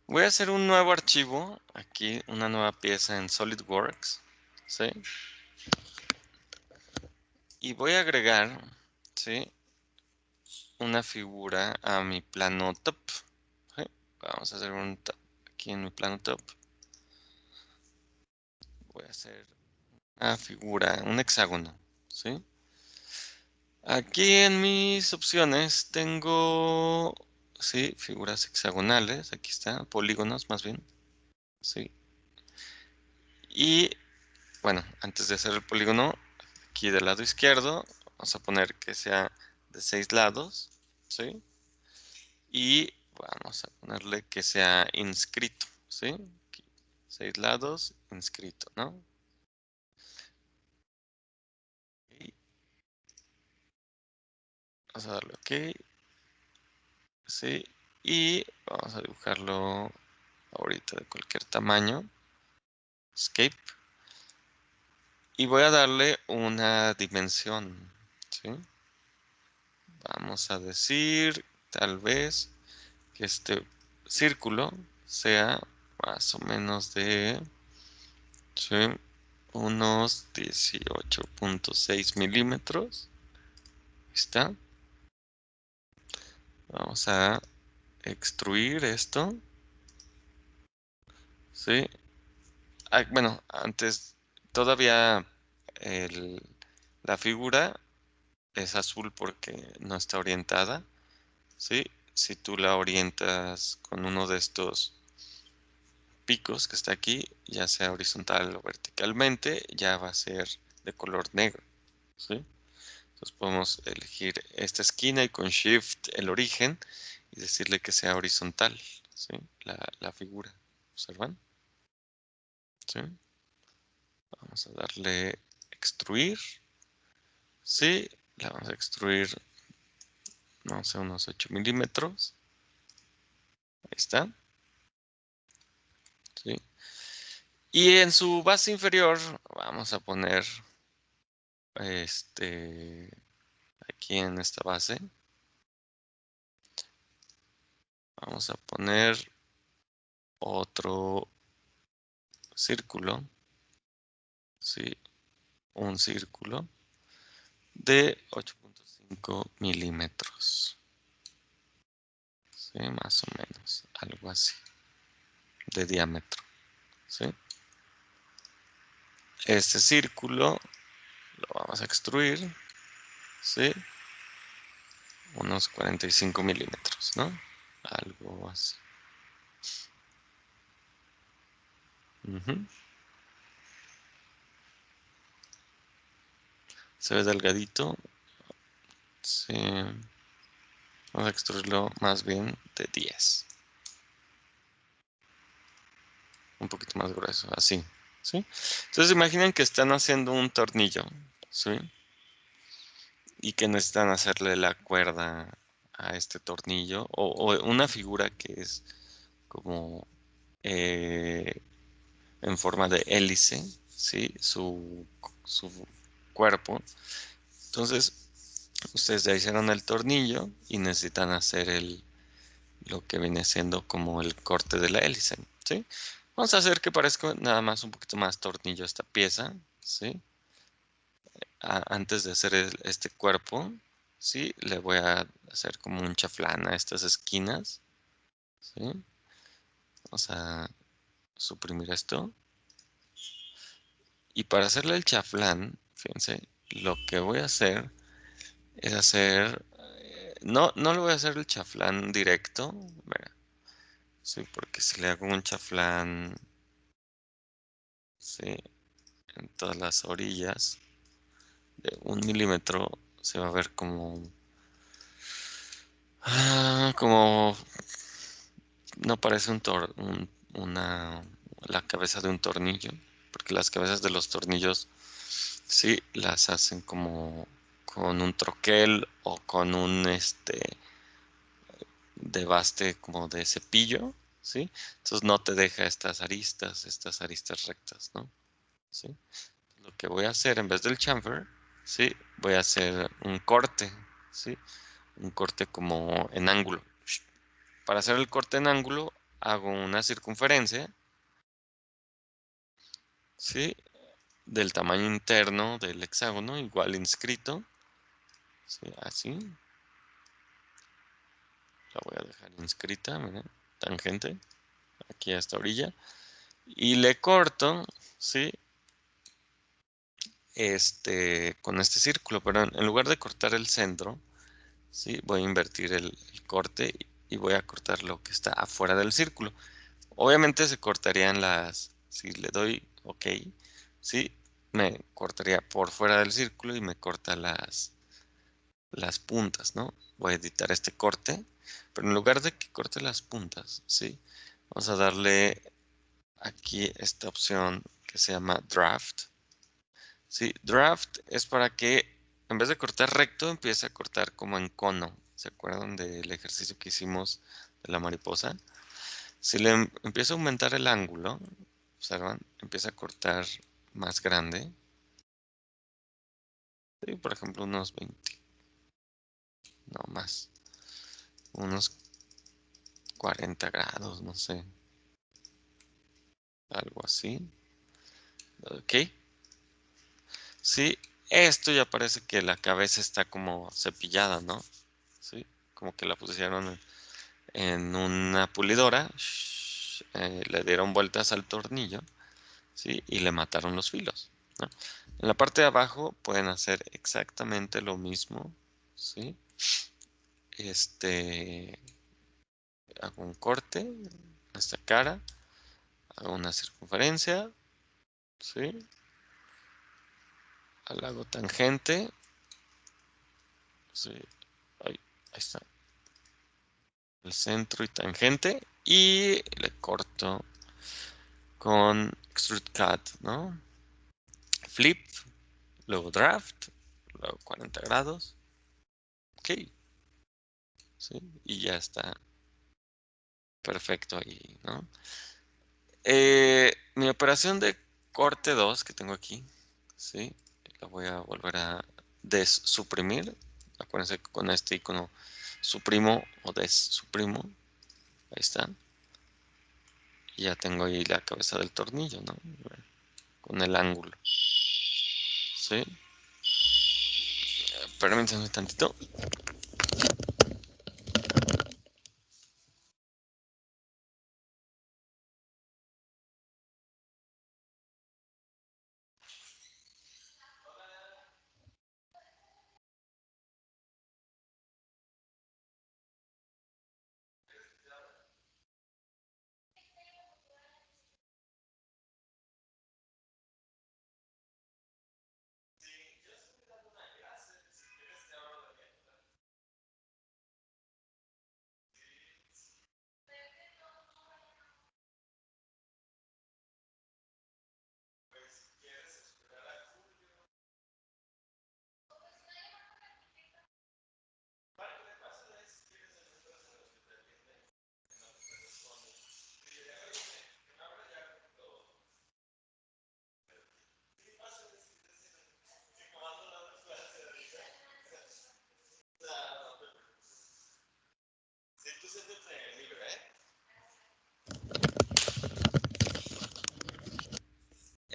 Voy a hacer un nuevo archivo, aquí una nueva pieza en SolidWorks, ¿sí? Y voy a agregar, ¿sí? Una figura a mi plano top, ¿sí? Vamos a hacer un top aquí en mi plano top. Voy a hacer una figura, un hexágono, ¿sí? Aquí en mis opciones tengo, sí, figuras hexagonales, aquí está, polígonos más bien, sí. Y bueno, antes de hacer el polígono, aquí del lado izquierdo, vamos a poner que sea de 6 lados, ¿sí? Y vamos a ponerle que sea inscrito, ¿sí? Aquí, 6 lados, inscrito, ¿no? Y vamos a darle OK, ¿sí? Y vamos a dibujarlo ahorita de cualquier tamaño, Escape. Y voy a darle una dimensión, ¿sí? Vamos a decir, tal vez, que este círculo sea más o menos de, ¿sí? Unos 18.6 milímetros. Ahí está. Vamos a extruir esto, ¿sí? Ah, bueno, antes todavía el- la figura es azul porque no está orientada, ¿sí? Si tú la orientas con uno de estos picos que está aquí, ya sea horizontal o verticalmente, ya va a ser de color negro, ¿sí? Entonces podemos elegir esta esquina y con Shift el origen y decirle que sea horizontal, ¿sí? La figura, ¿observan? ¿Sí? Vamos a darle extruir, ¿sí? La vamos a extruir, no sé, unos 8 milímetros. Ahí está, ¿sí? Y en su base inferior vamos a poner aquí en esta base, vamos a poner otro círculo, ¿sí? Un círculo de 8.5 milímetros, ¿sí? Más o menos, algo así, de diámetro, ¿sí? Este círculo lo vamos a extruir, ¿sí? Unos 45 milímetros, ¿no? Algo así. Ujú. Se ve delgadito, sí. Vamos a extruirlo más bien de 10. Un poquito más grueso, así, ¿sí? Entonces imaginen que están haciendo un tornillo, ¿sí? Y que necesitan hacerle la cuerda a este tornillo o una figura que es como eh, en forma de hélice, ¿sí? Su cuerpo. Entonces, ustedes ya hicieron el tornillo y necesitan hacer lo que viene siendo como el corte de la hélice, ¿sí? Vamos a hacer que parezca nada más un poquito más tornillo esta pieza, ¿sí? Antes de hacer este cuerpo, ¿sí? Le voy a hacer como un chaflán a estas esquinas, ¿sí? Vamos a suprimir esto. Y para hacerle el chaflán, fíjense, lo que voy a hacer es hacer, no le voy a hacer el chaflán directo, mira, sí, porque si le hago un chaflán, sí, en todas las orillas de 1 milímetro, se va a ver como no parece la cabeza de un tornillo, porque las cabezas de los tornillos sí las hacen como con un troquel o con un de baste como de cepillo, ¿sí? Entonces no te deja estas aristas rectas, ¿no? ¿Sí? Lo que voy a hacer en vez del chamfer, ¿sí? Voy a hacer un corte, ¿sí? Un corte como en ángulo. Para hacer el corte en ángulo hago una circunferencia, ¿sí? Del tamaño interno del hexágono, igual inscrito, ¿sí? Así, la voy a dejar inscrita, miren, tangente, aquí a esta orilla, y le corto, ¿sí? Con este círculo, pero en lugar de cortar el centro, ¿sí? Voy a invertir el corte y voy a cortar lo que está afuera del círculo. Obviamente se cortarían si le doy OK, ¿sí? Me cortaría por fuera del círculo y me corta las puntas, ¿no? Voy a editar este corte, pero en lugar de que corte las puntas, ¿sí? Vamos a darle aquí esta opción que se llama Draft, ¿sí? Draft es para que en vez de cortar recto, empiece a cortar como en cono. ¿Se acuerdan del ejercicio que hicimos de la mariposa? Si le empiezo a aumentar el ángulo, observan, empieza a cortar más grande. ¿Sí? Por ejemplo, unos 20, no más, unos 40 grados, no sé, algo así. Ok, sí, esto ya parece que la cabeza está como cepillada, ¿no? Sí, como que la pusieron en una pulidora, le dieron vueltas al tornillo, ¿sí? Y le mataron los filos, ¿no? En la parte de abajo pueden hacer exactamente lo mismo, ¿sí? Hago un corte en esta cara, hago una circunferencia, ¿sí? Hago tangente, ¿sí? Ahí, ahí está, el centro y tangente, y le corto con Extrude Cut, ¿no? Flip, luego Draft, luego 40 grados, ok, ¿sí? Y ya está perfecto ahí, ¿no? Mi operación de corte 2 que tengo aquí, ¿sí? La voy a volver a desuprimir. Acuérdense que con este icono suprimo o desuprimo. Ahí está. Y ya tengo ahí la cabeza del tornillo, ¿no? Con el ángulo. ¿Sí? Permítanme tantito.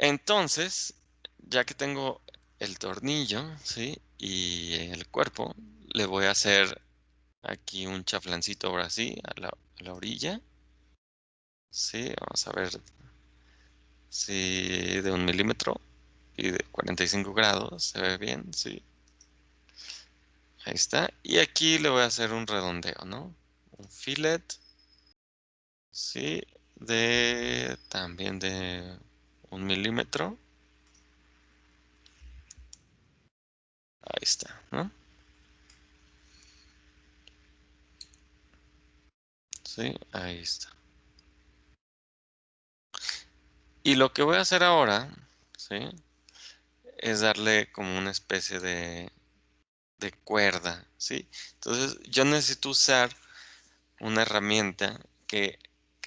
Entonces, ya que tengo el tornillo, ¿sí? Y el cuerpo, le voy a hacer aquí un chaflancito ahora sí, a la orilla. Sí, vamos a ver si de 1 milímetro y de 45 grados se ve bien, sí. Ahí está. Y aquí le voy a hacer un redondeo, ¿no? Un fillet, sí, también de 1 milímetro. Ahí está, ¿no? Sí, ahí está. Y lo que voy a hacer ahora, ¿sí? Es darle como una especie de cuerda, ¿sí? Entonces yo necesito usar una herramienta que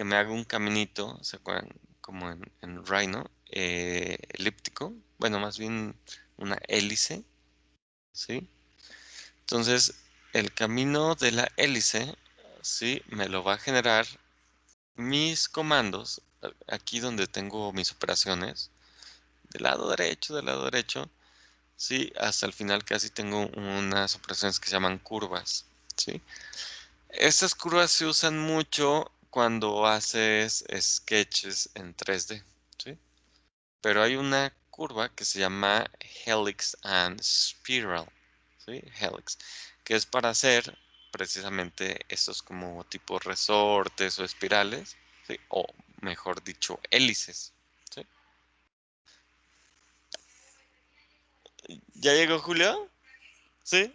me haga un caminito, ¿se acuerdan? Como en Rhino, elíptico, bueno, más bien una hélice, ¿sí? Entonces, el camino de la hélice, ¿sí? Me lo va a generar mis comandos, aquí donde tengo mis operaciones, del lado derecho, sí, hasta el final casi tengo unas operaciones que se llaman curvas, ¿sí? Estas curvas se usan mucho cuando haces sketches en 3D, ¿sí? Pero hay una curva que se llama helix and spiral, ¿sí? Helix, que es para hacer precisamente estos como tipo resortes o espirales, ¿sí? O mejor dicho, hélices, ¿sí? ¿Ya llegó Julio? ¿Sí?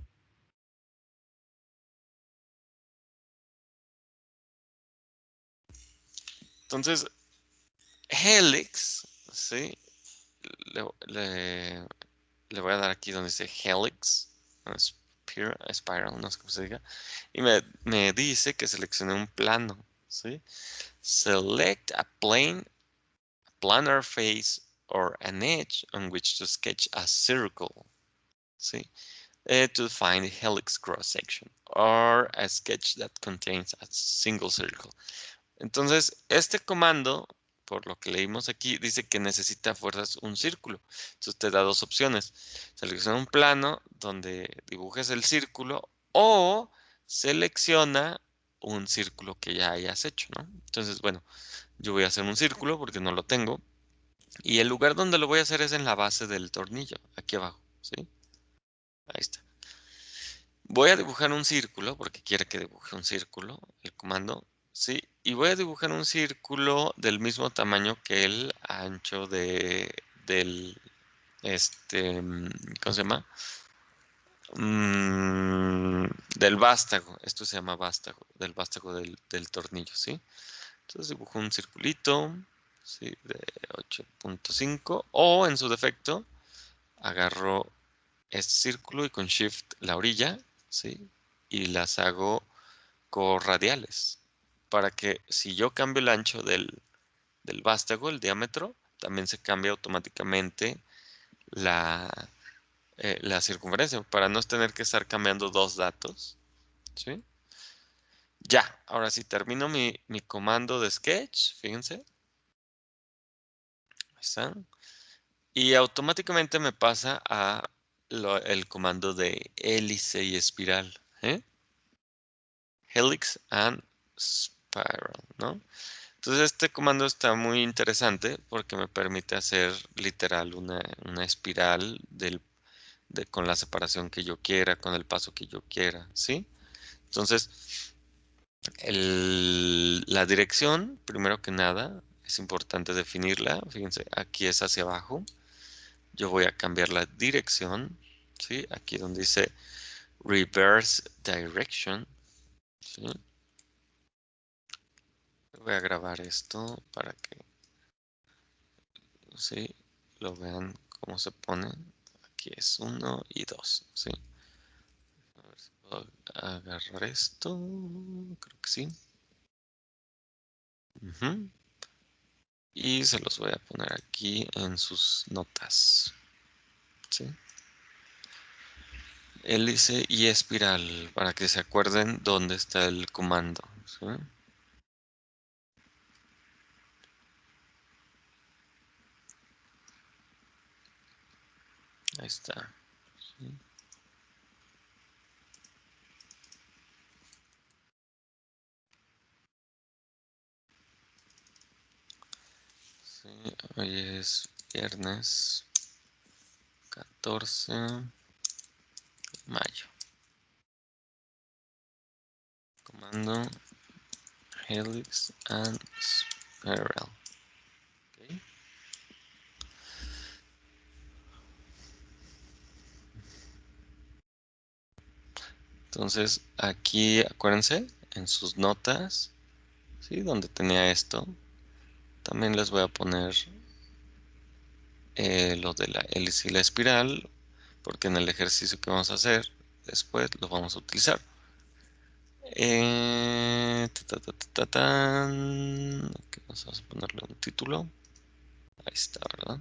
Entonces, helix, ¿sí? Le, le- le voy a dar aquí donde dice helix, spiral, no sé cómo se diga, y me dice que seleccione un plano, ¿sí? Select a plane, a planar face, or an edge on which to sketch a circle, ¿sí? To find a helix cross section, or a sketch that contains a single circle. Entonces, este comando, por lo que leímos aquí, dice que necesita a fuerzas un círculo. Entonces te da dos opciones. Selecciona un plano donde dibujes el círculo o selecciona un círculo que ya hayas hecho, ¿no? Entonces, bueno, yo voy a hacer un círculo porque no lo tengo. Y el lugar donde lo voy a hacer es en la base del tornillo, aquí abajo, ¿sí? Ahí está. Voy a dibujar un círculo, porque quiere que dibuje un círculo, el comando, ¿sí? Y voy a dibujar un círculo del mismo tamaño que el ancho del, ¿cómo se llama? Mm, del vástago, esto se llama vástago, del vástago del tornillo, ¿sí? Entonces dibujo un circulito, ¿sí? De 8.5, o en su defecto, agarro este círculo y con Shift la orilla, ¿sí? Y las hago corradiales, para que si yo cambio el ancho del vástago, el diámetro, también se cambia automáticamente la, la circunferencia, para no tener que estar cambiando dos datos, ¿sí? Ya, ahora sí termino mi comando de sketch, fíjense, ahí está, y automáticamente me pasa a el comando de hélice y espiral, ¿eh? Helix and spiral, ¿no? Entonces este comando está muy interesante porque me permite hacer literal una espiral con la separación que yo quiera, con el paso que yo quiera, ¿sí? Entonces, la dirección, primero que nada, es importante definirla. Fíjense, aquí es hacia abajo. Yo voy a cambiar la dirección, ¿sí? Aquí donde dice reverse direction, ¿sí? Voy a grabar esto para que, ¿sí? Lo vean cómo se pone. Aquí es 1 y 2, ¿sí? A ver si puedo agarrar esto. Creo que sí. Ujú. Y se los voy a poner aquí en sus notas, ¿sí? Hélice y espiral, para que se acuerden dónde está el comando, ¿sí? Ahí está. ¿Sí? Sí, hoy es viernes 14 de mayo. Comando helix and spiral. ¿Ok? Entonces, aquí acuérdense en sus notas, ¿sí? Donde tenía esto, también les voy a poner lo de la hélice y la espiral, porque en el ejercicio que vamos a hacer después lo vamos a utilizar. Aquí vamos a ponerle un título. Ahí está, ¿verdad?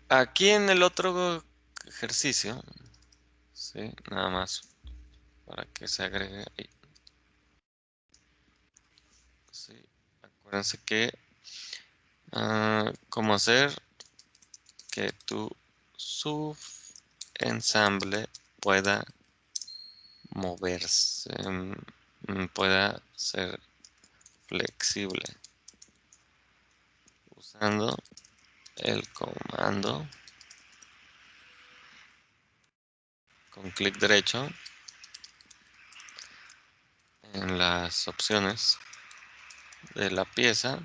Aquí en el otro ejercicio, ¿sí? Nada más para que se agregue ahí. ¿sí? Acuérdense que cómo hacer que tu subensamble pueda moverse, pueda ser flexible usando el comando con clic derecho en las opciones de la pieza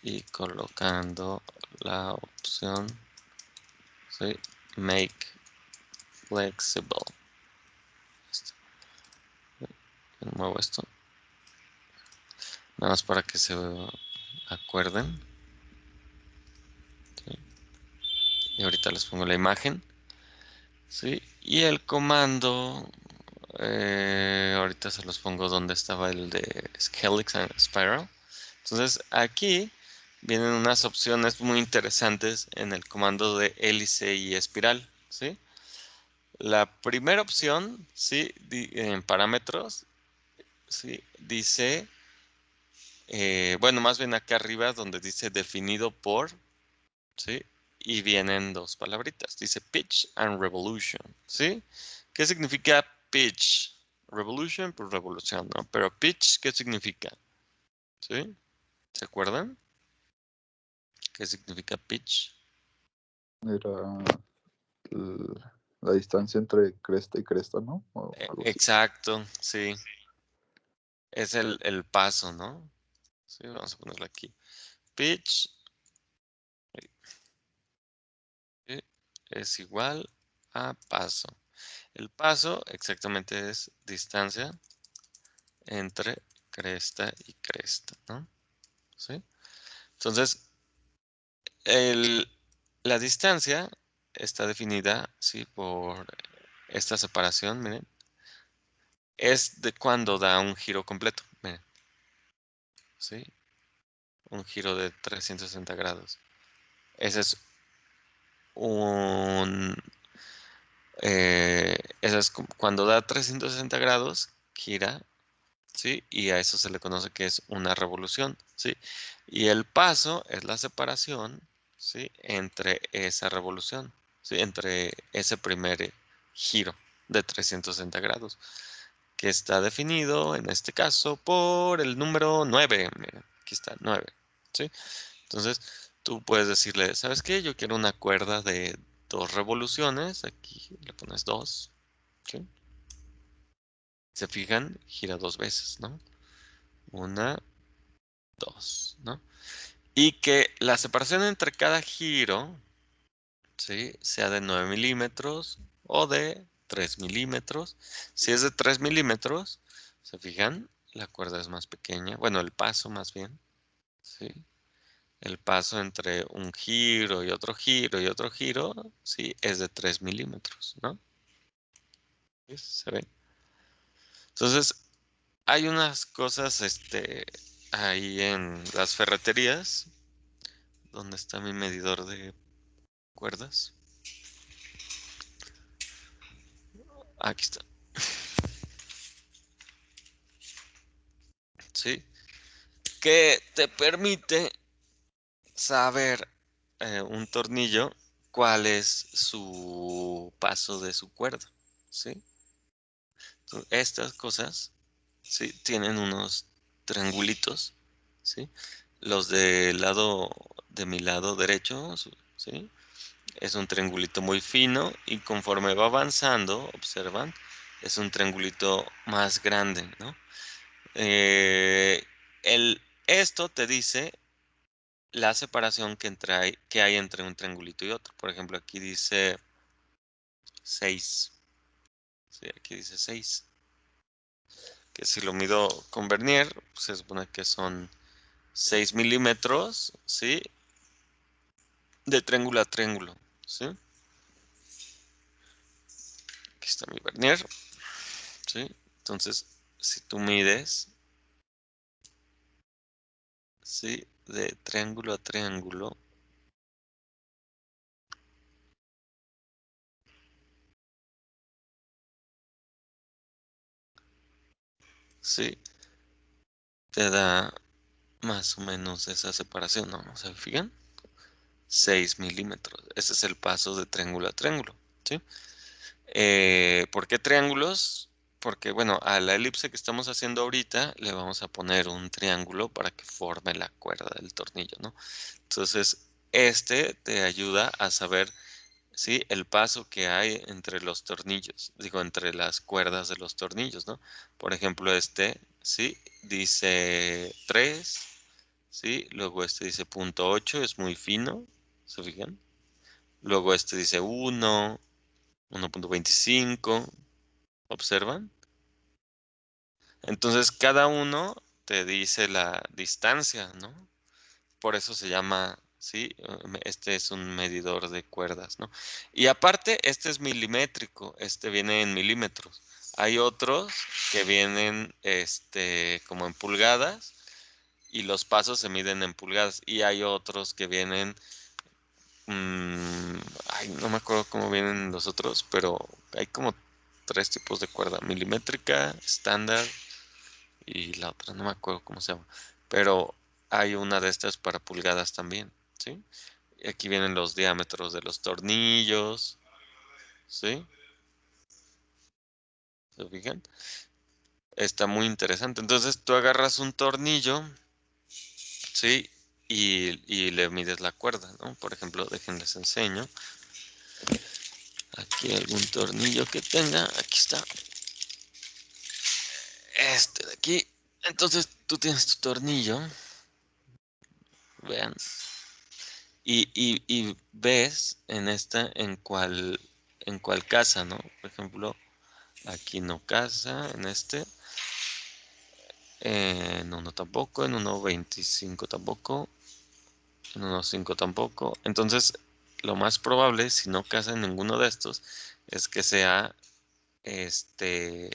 y colocando la opción, ¿sí? Make flexible. Muevo esto nada más para que se acuerden, ¿sí? Y ahorita les pongo la imagen, ¿sí? Y el comando, ahorita se los pongo donde estaba el de Helix and Spiral. Entonces aquí vienen unas opciones muy interesantes en el comando de hélice y espiral, ¿sí? La primera opción, ¿sí? En parámetros, ¿sí? Dice, bueno, más bien acá arriba donde dice definido por, ¿sí? Y vienen dos palabritas. Dice pitch and revolution, ¿sí? ¿Qué significa pitch? Revolution, pues revolución, ¿no? Pero pitch, ¿qué significa? ¿Sí? ¿Se acuerdan? ¿Qué significa pitch? Era la distancia entre cresta y cresta, ¿no? O algo así. Exacto, sí. Es el paso, ¿no? Sí, vamos a ponerlo aquí. Pitch es igual a paso. El paso exactamente es distancia entre cresta y cresta, ¿no? ¿Sí? Entonces, la distancia está definida, ¿sí? Por esta separación, miren. Es de cuando da un giro completo, miren. ¿Sí? Un giro de 360 grados. Ese es un... ese es cuando da 360 grados, gira, ¿sí? Y a eso se le conoce que es una revolución, ¿sí? Y el paso es la separación, ¿sí? Entre esa revolución, ¿sí? Entre ese primer giro de 360 grados, que está definido en este caso por el número 9. Mira, aquí está, 9, ¿sí? Entonces, tú puedes decirle, ¿sabes qué? Yo quiero una cuerda de 2 revoluciones, aquí le pones 2, ¿sí? Se fijan, gira 2 veces, ¿no? Una, 2, ¿no? Y que la separación entre cada giro, ¿sí? Sea de 9 milímetros o de 3 milímetros. Si es de 3 milímetros, ¿se fijan? La cuerda es más pequeña. Bueno, el paso más bien, ¿sí? El paso entre un giro y otro giro y otro giro, ¿sí? Es de 3 milímetros, ¿no? ¿Sí? ¿Se ve? Entonces, hay unas cosas, ahí en las ferreterías, donde está mi medidor de cuerdas. Aquí está. ¿Sí? Que te permite saber un tornillo cuál es su paso de su cuerda. ¿Sí? Entonces, estas cosas, ¿sí? Tienen unos triangulitos, ¿sí? Los del lado de mi lado derecho, ¿sí? Es un triangulito muy fino y conforme va avanzando, observan, es un triangulito más grande, ¿no? Eh, esto te dice la separación que hay entre un triangulito y otro. Por ejemplo, aquí dice 6. Sí, aquí dice 6. Que si lo mido con vernier, pues se supone que son 6 milímetros, ¿sí? De triángulo a triángulo, ¿sí? Aquí está mi vernier, ¿sí? Entonces, si tú mides, ¿sí? De triángulo a triángulo, ¿sí? te da más o menos esa separación, ¿no? ¿Se fijan? 6 milímetros. Ese es el paso de triángulo a triángulo, ¿sí? ¿Por qué triángulos? Porque, bueno, a la elipse que estamos haciendo ahorita le vamos a poner un triángulo para que forme la cuerda del tornillo, ¿no? Entonces, este te ayuda a saber, ¿sí? El paso que hay entre los tornillos, digo, entre las cuerdas de los tornillos, ¿no? Por ejemplo, este, ¿sí? Dice 3, ¿sí? Luego este dice .8, es muy fino, ¿se fijan? Luego este dice 1, 1.25, ¿observan? Entonces cada uno te dice la distancia, ¿no? Por eso se llama, ¿sí? Este es un medidor de cuerdas, ¿no? Y aparte, este es milimétrico, este viene en milímetros. Hay otros que vienen, como en pulgadas y los pasos se miden en pulgadas. Y hay otros que vienen, ay, no me acuerdo cómo vienen los otros, pero hay como 3 tipos de cuerda: milimétrica, estándar y la otra, no me acuerdo cómo se llama. Pero hay una de estas para pulgadas también, ¿sí? Y aquí vienen los diámetros de los tornillos, ¿sí? ¿Se fijan? Está muy interesante. Entonces tú agarras un tornillo, ¿sí? Y le mides la cuerda, ¿no? Por ejemplo, déjenles enseño. Aquí algún tornillo que tenga. Aquí está. Este de aquí. Entonces tú tienes tu tornillo. Vean. Y ves en cuál casa, ¿no? Por ejemplo, aquí no casa, en este. En uno tampoco, en 1.25 tampoco, en 1.5 tampoco. Entonces, lo más probable, si no casa en ninguno de estos, es que sea este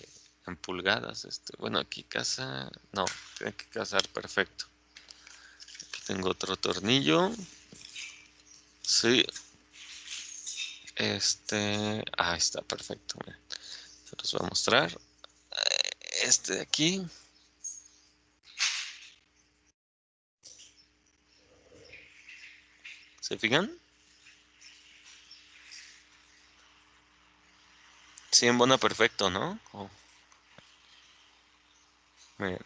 en pulgadas. Bueno, aquí casa, no, tiene que casar perfecto. Aquí tengo otro tornillo. Sí, ahí está perfecto. Miren. Se los voy a mostrar. Este de aquí. ¿Se fijan? Sí, embona perfecto, ¿no? Miren.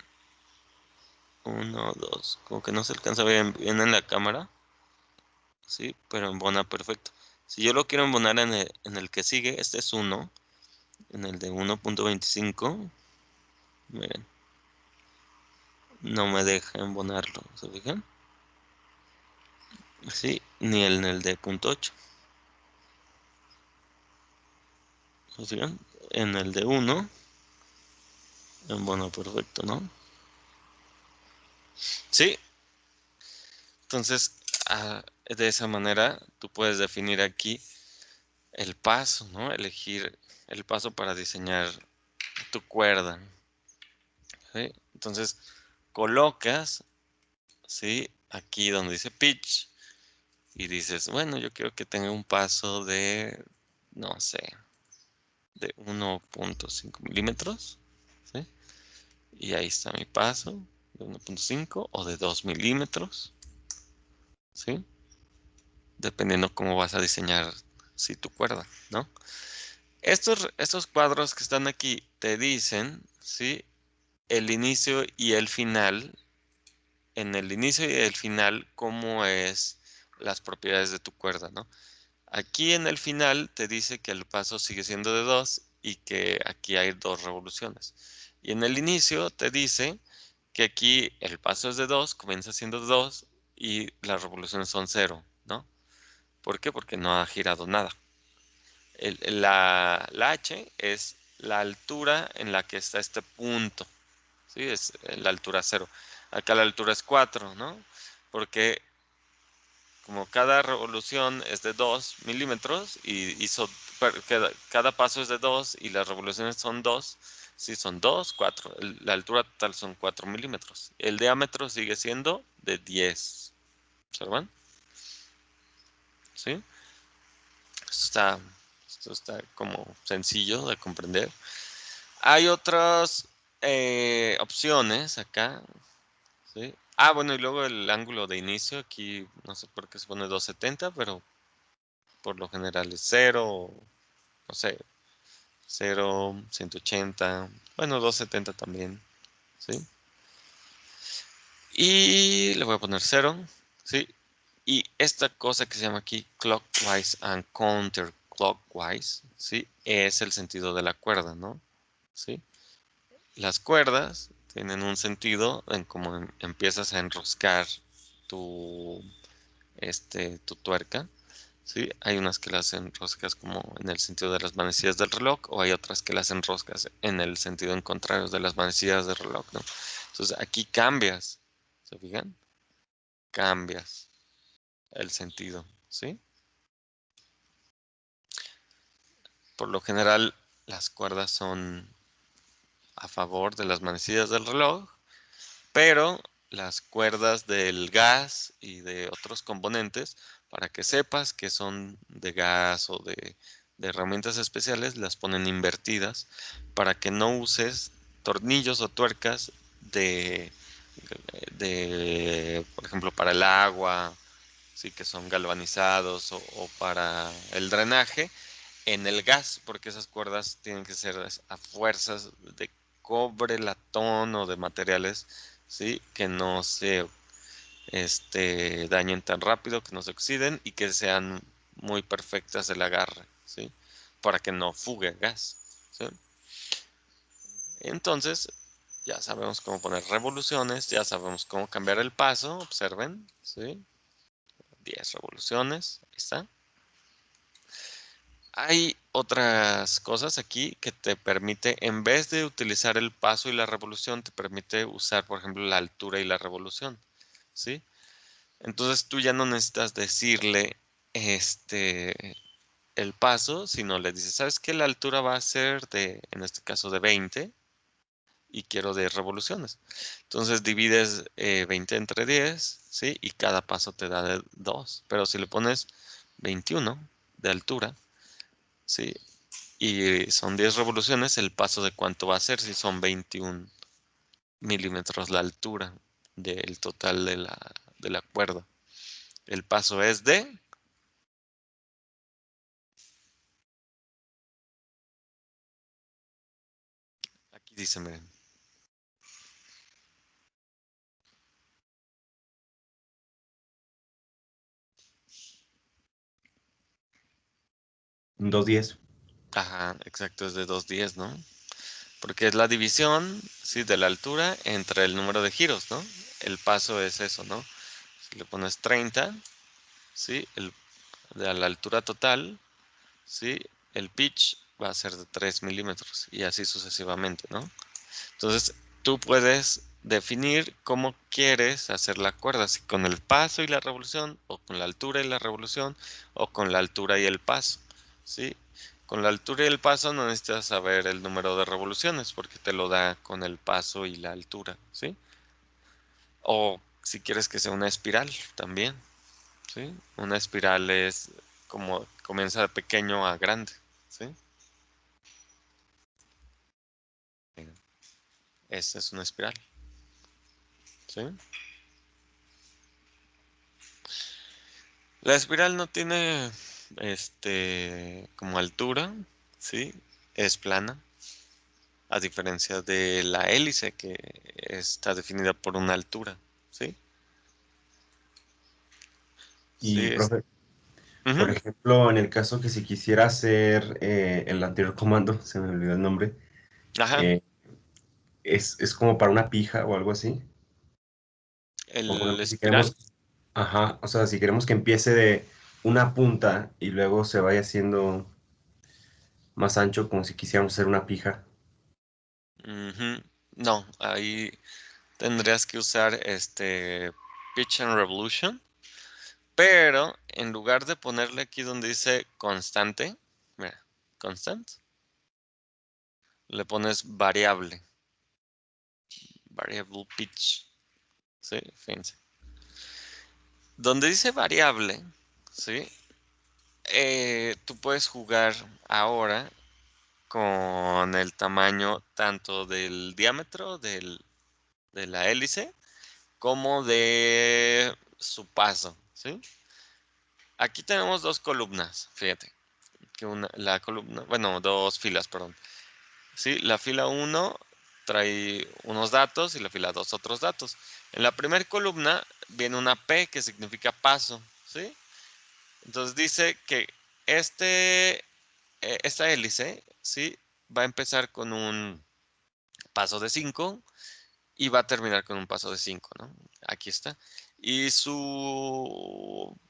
1, 2. Como que no se alcanza a ver bien en la cámara. Sí, pero embona perfecto. Si yo lo quiero embonar en el que sigue, este es 1. En el de 1.25. Miren. No me deja embonarlo. ¿Se fijan? Sí, ni en el de .8. ¿Se fijan? En el de 1. Embona perfecto, ¿no? Sí. Entonces, de esa manera, tú puedes definir aquí el paso, ¿no? Elegir el paso para diseñar tu cuerda, ¿sí? Entonces, colocas, ¿sí? Aquí donde dice pitch y dices, bueno, yo quiero que tenga un paso de, no sé, de 1.5 milímetros, ¿sí? Y ahí está mi paso de 1.5 o de 2 milímetros, ¿sí? Dependiendo cómo vas a diseñar, sí, tu cuerda, ¿no? Estos cuadros que están aquí te dicen, ¿sí? El inicio y el final. En el inicio y el final, cómo es las propiedades de tu cuerda, ¿no? Aquí en el final te dice que el paso sigue siendo de 2 y que aquí hay 2 revoluciones. Y en el inicio te dice que aquí el paso es de 2, comienza siendo 2 y las revoluciones son 0, ¿no? ¿Por qué? Porque no ha girado nada. La H es la altura en la que está este punto, ¿sí? Es la altura 0. Acá la altura es 4, ¿no? Porque como cada revolución es de 2 milímetros cada paso es de 2 y las revoluciones son 2, sí, son 2, 4. La altura total son 4 milímetros. El diámetro sigue siendo de 10. ¿Observan? ¿Sí? Esto está como sencillo de comprender. Hay otras opciones acá. ¿sí? Ah, bueno, y luego el ángulo de inicio, aquí no sé por qué se pone 270, pero por lo general es 0, no sé, 0, 180, bueno, 270 también, ¿sí? Y le voy a poner 0, ¿sí? Y esta cosa que se llama aquí clockwise and counterclockwise, ¿sí? Es el sentido de la cuerda, ¿no? ¿Sí? Las cuerdas tienen un sentido en cómo empiezas a enroscar tu, tu tuerca, ¿sí? Hay unas que las enroscas como en el sentido de las manecillas del reloj, o hay otras que las enroscas en el sentido en contrario de las manecillas del reloj, ¿no? Entonces aquí cambias, ¿se fijan? Cambias el sentido, ¿sí? Por lo general, las cuerdas son a favor de las manecillas del reloj, pero las cuerdas del gas y de otros componentes, para que sepas que son de gas o de herramientas especiales, las ponen invertidas para que no uses tornillos o tuercas de, por ejemplo, para el agua, sí, que son galvanizados o para el drenaje en el gas, porque esas cuerdas tienen que ser a fuerzas de cobre, latón o de materiales, ¿sí? Que no se dañen tan rápido, que no se oxiden y que sean muy perfectas el agarre, ¿sí? Para que no fugue gas, ¿sí? Entonces, ya sabemos cómo poner revoluciones, ya sabemos cómo cambiar el paso, observen, ¿sí? 10 revoluciones, ahí está. Hay otras cosas aquí que te permite, en vez de utilizar el paso y la revolución, te permite usar, por ejemplo, la altura y la revolución, ¿sí? Entonces tú ya no necesitas decirle el paso, sino le dices, ¿sabes qué? La altura va a ser de, en este caso, de 20 y quiero 10 revoluciones. Entonces divides 20 entre 10, ¿sí? Y cada paso te da de 2. Pero si le pones 21 de altura, ¿sí? Y son 10 revoluciones, el paso de cuánto va a ser si son 21 milímetros la altura del total de la cuerda. El paso es de, aquí dice, miren, Un 210. ajá, exacto, es de 210, ¿no? Porque es la división, sí, de la altura entre el número de giros, ¿no? El paso es eso, ¿no? Si le pones 30, ¿sí? De la altura total, ¿sí? El pitch va a ser de 3 milímetros y así sucesivamente, ¿no? Entonces, tú puedes definir cómo quieres hacer la cuerda, si con el paso y la revolución, o con la altura y la revolución, o con la altura y el paso, ¿sí? Con la altura y el paso no necesitas saber el número de revoluciones, porque te lo da con el paso y la altura, ¿sí? O si quieres que sea una espiral, también, ¿sí? Una espiral es como comienza de pequeño a grande, ¿sí? Esta es una espiral, ¿sí? La espiral no tiene, como altura, ¿sí? Es plana, a diferencia de la hélice que está definida por una altura, ¿sí? Sí, Y, profe, por ujú, ejemplo, en el caso que si quisiera hacer el anterior comando, se me olvidó el nombre, ajá, eh, es como para una pija o algo así. O por el ejemplo, si espiral, queremos, ajá, o sea, si queremos que empiece de una punta y luego se vaya haciendo más ancho, como si quisiéramos hacer una pija. ujú, no, ahí tendrías que usar Pitch and Revolution, pero en lugar de ponerle aquí donde dice constante, mira, constant, le pones variable, variable pitch, ¿sí? Fíjense. Donde dice variable, ¿sí? Tú puedes jugar ahora con el tamaño tanto del diámetro de la hélice como de su paso, ¿sí? Aquí tenemos dos columnas, fíjate, que la columna, bueno, dos filas, perdón. Sí, la fila 1 trae unos datos y la fila 2 otros datos. En la primera columna viene una P que significa paso, ¿sí? Entonces dice que esta hélice, ¿sí? Va a empezar con un paso de 5 y va a terminar con un paso de 5, ¿no? Aquí está. Y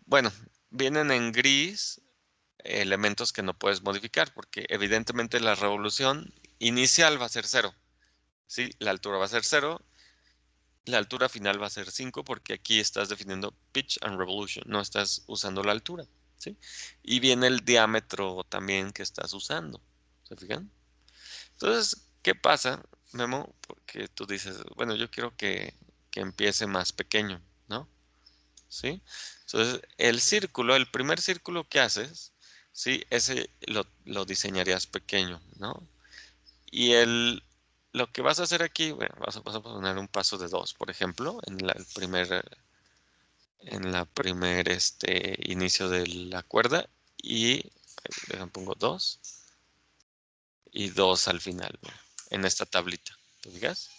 bueno, vienen en gris elementos que no puedes modificar porque evidentemente la revolución inicial va a ser 0. ¿Sí? La altura va a ser 0. La altura final va a ser 5 porque aquí estás definiendo pitch and revolution. No estás usando la altura. ¿Sí? Y viene el diámetro también que estás usando. ¿Se fijan? Entonces, ¿qué pasa, Memo? Porque tú dices, bueno, yo quiero que empiece más pequeño, ¿no? ¿Sí? Entonces, el primer círculo que haces, ¿sí? Ese lo diseñarías pequeño, ¿no? Y lo que vas a hacer aquí, bueno, vas a poner un paso de 2, por ejemplo, en la primer inicio de la cuerda y pongo 2 y 2 al final, ¿no? En esta tablita, ¿te fijas?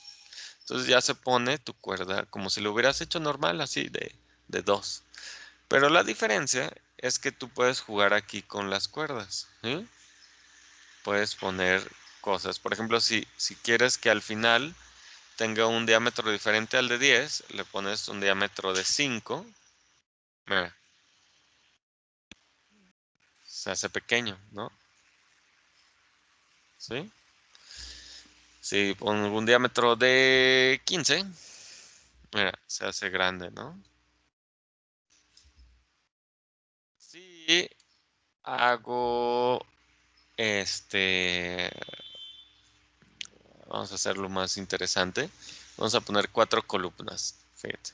Entonces ya se pone tu cuerda como si lo hubieras hecho normal, así de 2. Pero la diferencia es que tú puedes jugar aquí con las cuerdas, ¿sí? Puedes poner cosas. Por ejemplo, si quieres que al final tenga un diámetro diferente al de 10, le pones un diámetro de 5. Mira, se hace pequeño, ¿no? ¿Sí? Si pongo un diámetro de 15, mira, se hace grande, ¿no? Si hago vamos a hacerlo más interesante. Vamos a poner 4 columnas, fíjate,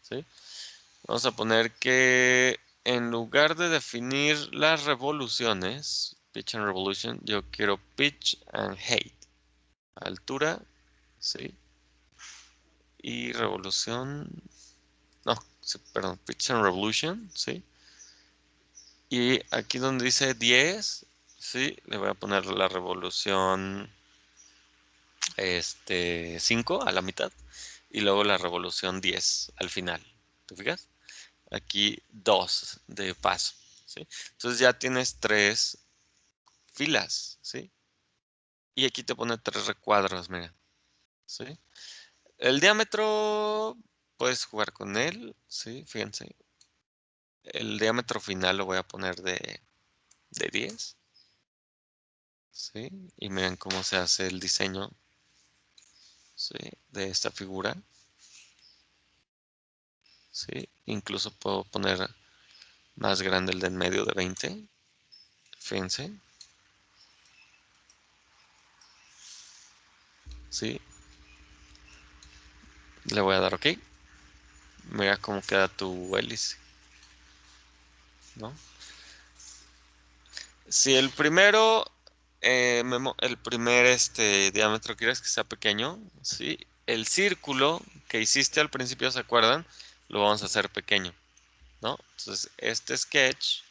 ¿sí? Vamos a poner que en lugar de definir las revoluciones, pitch and revolution, yo quiero pitch and height. Altura, ¿sí? Y revolución, no, sí, perdón, pitch and revolution, ¿sí? Y aquí donde dice 10, ¿sí? Le voy a poner la revolución 5 a la mitad y luego la revolución 10 al final. ¿Te fijas? Aquí 2 de paso, ¿sí? Entonces ya tienes 3 filas, ¿sí? Y aquí te pone 3 recuadros, mira, ¿sí? El diámetro, puedes jugar con él, ¿sí? Fíjense. El diámetro final lo voy a poner de 10, ¿sí? Y miren cómo se hace el diseño, ¿sí? De esta figura, ¿sí? Incluso puedo poner más grande el de en medio de 20, fíjense, ¿sí? Le voy a dar OK. Mira cómo queda tu hélice, ¿no? Si el primero, el primer diámetro quieres que sea pequeño, ¿sí? El círculo que hiciste al principio, ¿se acuerdan? Lo vamos a hacer pequeño, ¿no? Entonces, este sketch,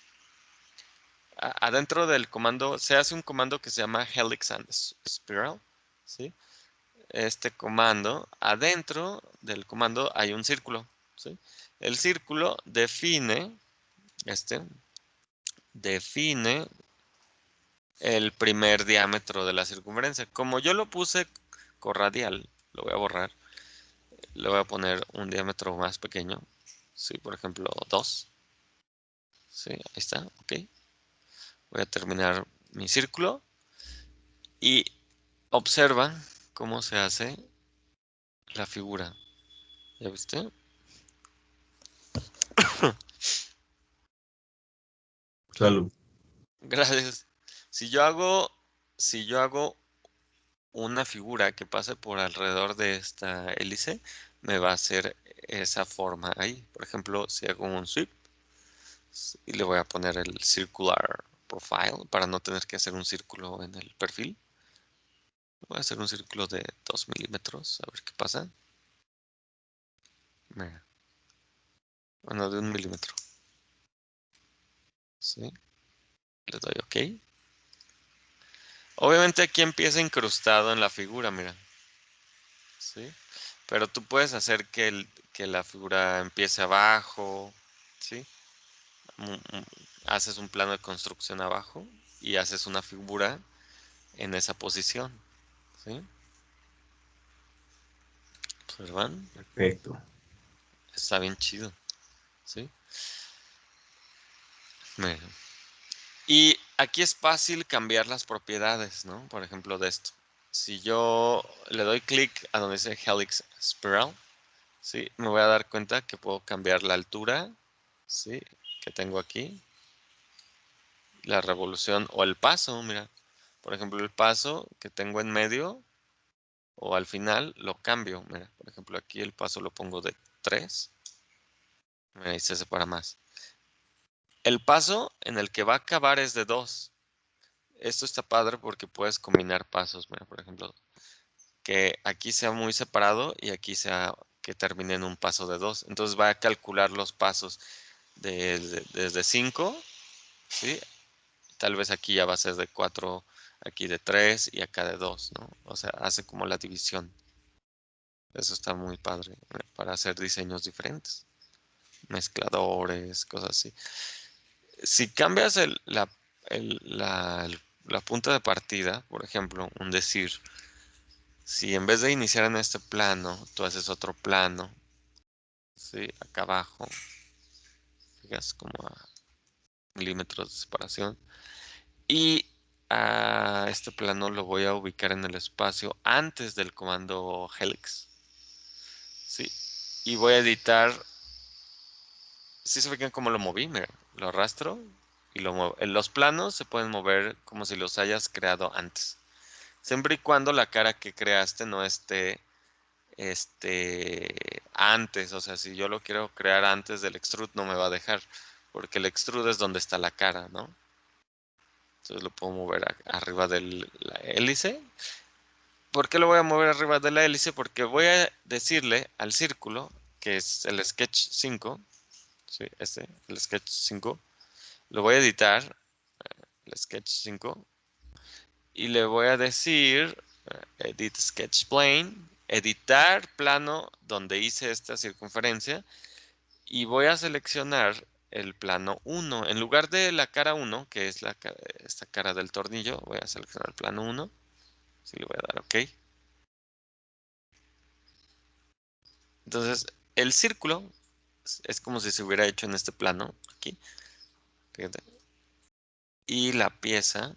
adentro del comando, se hace un comando que se llama helix and spiral, ¿sí? Este comando, adentro del comando hay un círculo, ¿sí? El círculo define el primer diámetro de la circunferencia. Como yo lo puse corradial, lo voy a borrar, le voy a poner un diámetro más pequeño, ¿sí? Por ejemplo, 2, ¿sí? Ahí está, ok. Voy a terminar mi círculo y observa cómo se hace la figura. ¿Ya viste? Salud. Gracias. Si yo hago una figura que pase por alrededor de esta hélice, me va a hacer esa forma ahí. Por ejemplo, si hago un sweep y le voy a poner el circular profile para no tener que hacer un círculo en el perfil. Voy a hacer un círculo de 2 milímetros, a ver qué pasa. Mira. Bueno, de 1 milímetro. ¿Sí? Le doy OK. Obviamente aquí empieza incrustado en la figura, mira. ¿Sí? Pero tú puedes hacer que la figura empiece abajo, ¿sí? Haces un plano de construcción abajo y haces una figura en esa posición, ¿sí? ¿Observan? Perfecto. Está bien chido, ¿sí? Mira. Y aquí es fácil cambiar las propiedades, ¿no? Por ejemplo, de esto. Si yo le doy clic a donde dice Helix Spiral, ¿sí? Me voy a dar cuenta que puedo cambiar la altura, ¿sí? Que tengo aquí. La revolución o el paso, mira. Por ejemplo, el paso que tengo en medio o al final lo cambio. Mira, por ejemplo, aquí el paso lo pongo de 3. Mira, ahí se separa más. El paso en el que va a acabar es de 2. Esto está padre porque puedes combinar pasos. Mira, por ejemplo, que aquí sea muy separado y aquí sea que termine en un paso de 2. Entonces va a calcular los pasos desde 5, ¿sí? Tal vez aquí ya va a ser de 4, aquí de 3 y acá de 2, ¿no? O sea, hace como la división. Eso está muy padre para hacer diseños diferentes. Mezcladores, cosas así. Si cambias la punta de partida, por ejemplo, un decir, si en vez de iniciar en este plano, tú haces otro plano, ¿sí? Acá abajo, fijas como a milímetros de separación. Y a este plano lo voy a ubicar en el espacio antes del comando helix. ¿Sí? Y voy a editar. ¿Sí se fijan cómo lo moví? Mira, lo arrastro y lo muevo. En los planos se pueden mover como si los hayas creado antes. Siempre y cuando la cara que creaste no esté antes. O sea, si yo lo quiero crear antes del extrude no me va a dejar. Porque el extrude es donde está la cara, ¿no? Entonces lo puedo mover arriba de la hélice. ¿Por qué lo voy a mover arriba de la hélice? Porque voy a decirle al círculo, que es el Sketch 5, ¿sí? El Sketch 5, lo voy a editar, el Sketch 5, y le voy a decir, Edit Sketch Plane, editar plano donde hice esta circunferencia, y voy a seleccionar el plano 1. En lugar de la cara 1, que es esta cara del tornillo, voy a seleccionar el plano 1, sí, le voy a dar OK. Entonces, el círculo es como si se hubiera hecho en este plano, aquí. Fíjate. Y la pieza,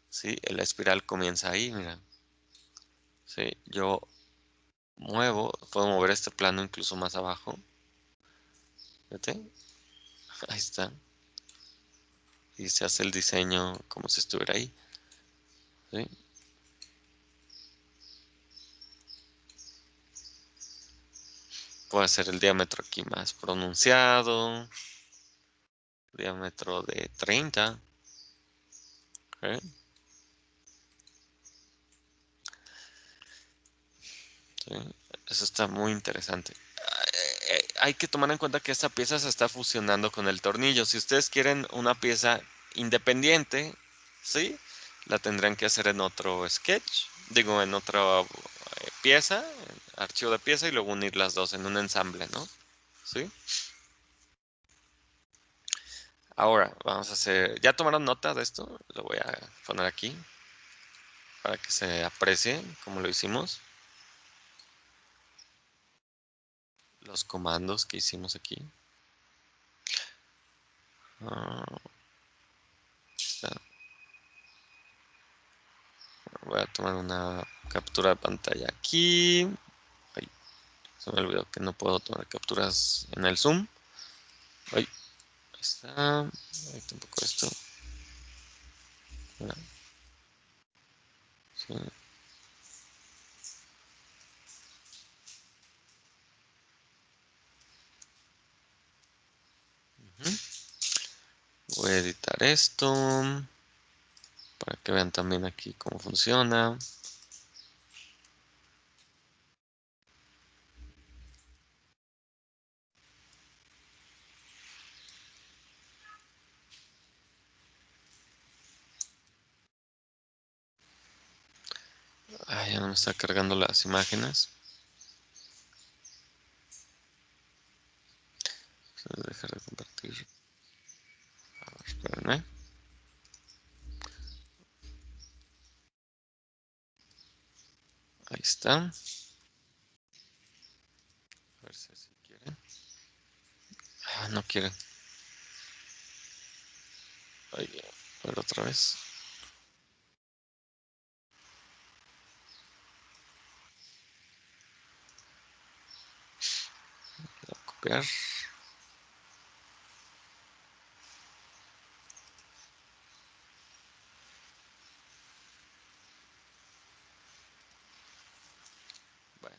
¿sí? La espiral comienza ahí, mira. ¿Sí? Yo puedo mover este plano incluso más abajo. Fíjate. Ahí está. Y se hace el diseño como si estuviera ahí. ¿Sí? Puedo hacer el diámetro aquí más pronunciado. Diámetro de 30. ¿Ok? ¿Sí? Eso está muy interesante. Hay que tomar en cuenta que esta pieza se está fusionando con el tornillo. Si ustedes quieren una pieza independiente, ¿sí? La tendrán que hacer en otro sketch, digo, en otra pieza, archivo de pieza y luego unir las dos en un ensamble, ¿no? ¿Sí? Ahora vamos a hacer, ¿ya tomaron nota de esto? Lo voy a poner aquí para que se aprecie cómo lo hicimos. Los comandos que hicimos aquí. Voy a tomar una captura de pantalla aquí. Ay, se me olvidó que no puedo tomar capturas en el Zoom. Ay, ahí está. Ahí tampoco esto. Mira. Sí. Voy a editar esto para que vean también aquí cómo funciona. Ya no me está cargando las imágenes. Voy a dejar de compartir. A ver, espérenme. Ahí está. A ver si así quiere. No quiere. Ahí, a ver otra vez. Voy a copiar. Bueno,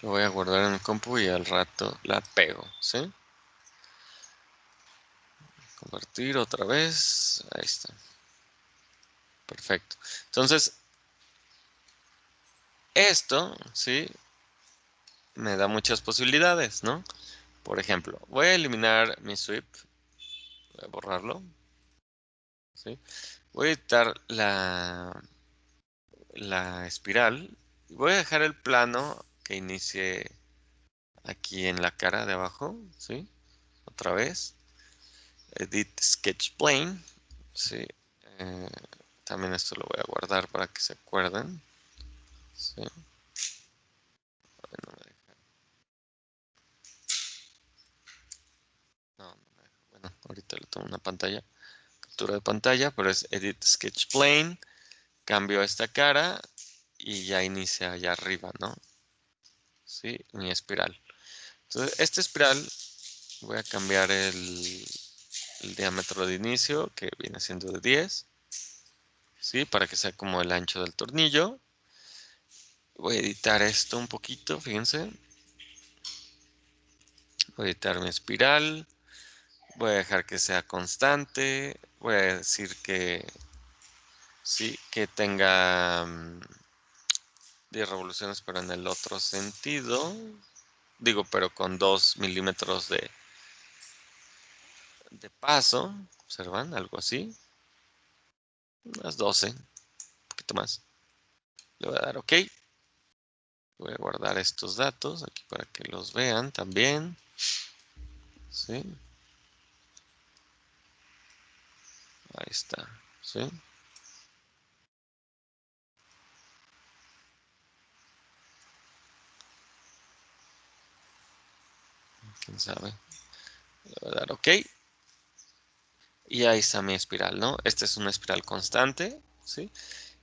lo voy a guardar en mi compu y al rato la pego, ¿sí? Compartir otra vez. Ahí está. Perfecto. Entonces, esto, ¿sí? Me da muchas posibilidades, ¿no? Por ejemplo, voy a eliminar mi sweep. Voy a borrarlo. ¿Sí? Voy a editar la espiral. Y voy a dejar el plano que inicie aquí en la cara de abajo. ¿Sí? Otra vez. Edit Sketch Plane. ¿Sí? Eh, también esto lo voy a guardar para que se acuerden. ¿Sí? No me deja. No, no me deja. Bueno, ahorita le tomo una pantalla. Captura de pantalla, pero es Edit Sketch Plane. Cambio esta cara y ya inicia allá arriba, ¿no? Sí, mi espiral. Entonces, esta espiral voy a cambiar el diámetro de inicio, que viene siendo de 10. ¿Sí? Para que sea como el ancho del tornillo. Voy a editar esto un poquito, fíjense. Voy a editar mi espiral. Voy a dejar que sea constante. Voy a decir que sí, que tenga 10 revoluciones, pero en el otro sentido. Digo, pero con 2 milímetros de paso. ¿Observan? Algo así. Unas 12. Un poquito más. Le voy a dar OK. Voy a guardar estos datos aquí para que los vean también. ¿Sí? Ahí está. ¿Sí? ¿Quién sabe? Le voy a dar OK. Y ahí está mi espiral, ¿no? Esta es una espiral constante. ¿Sí?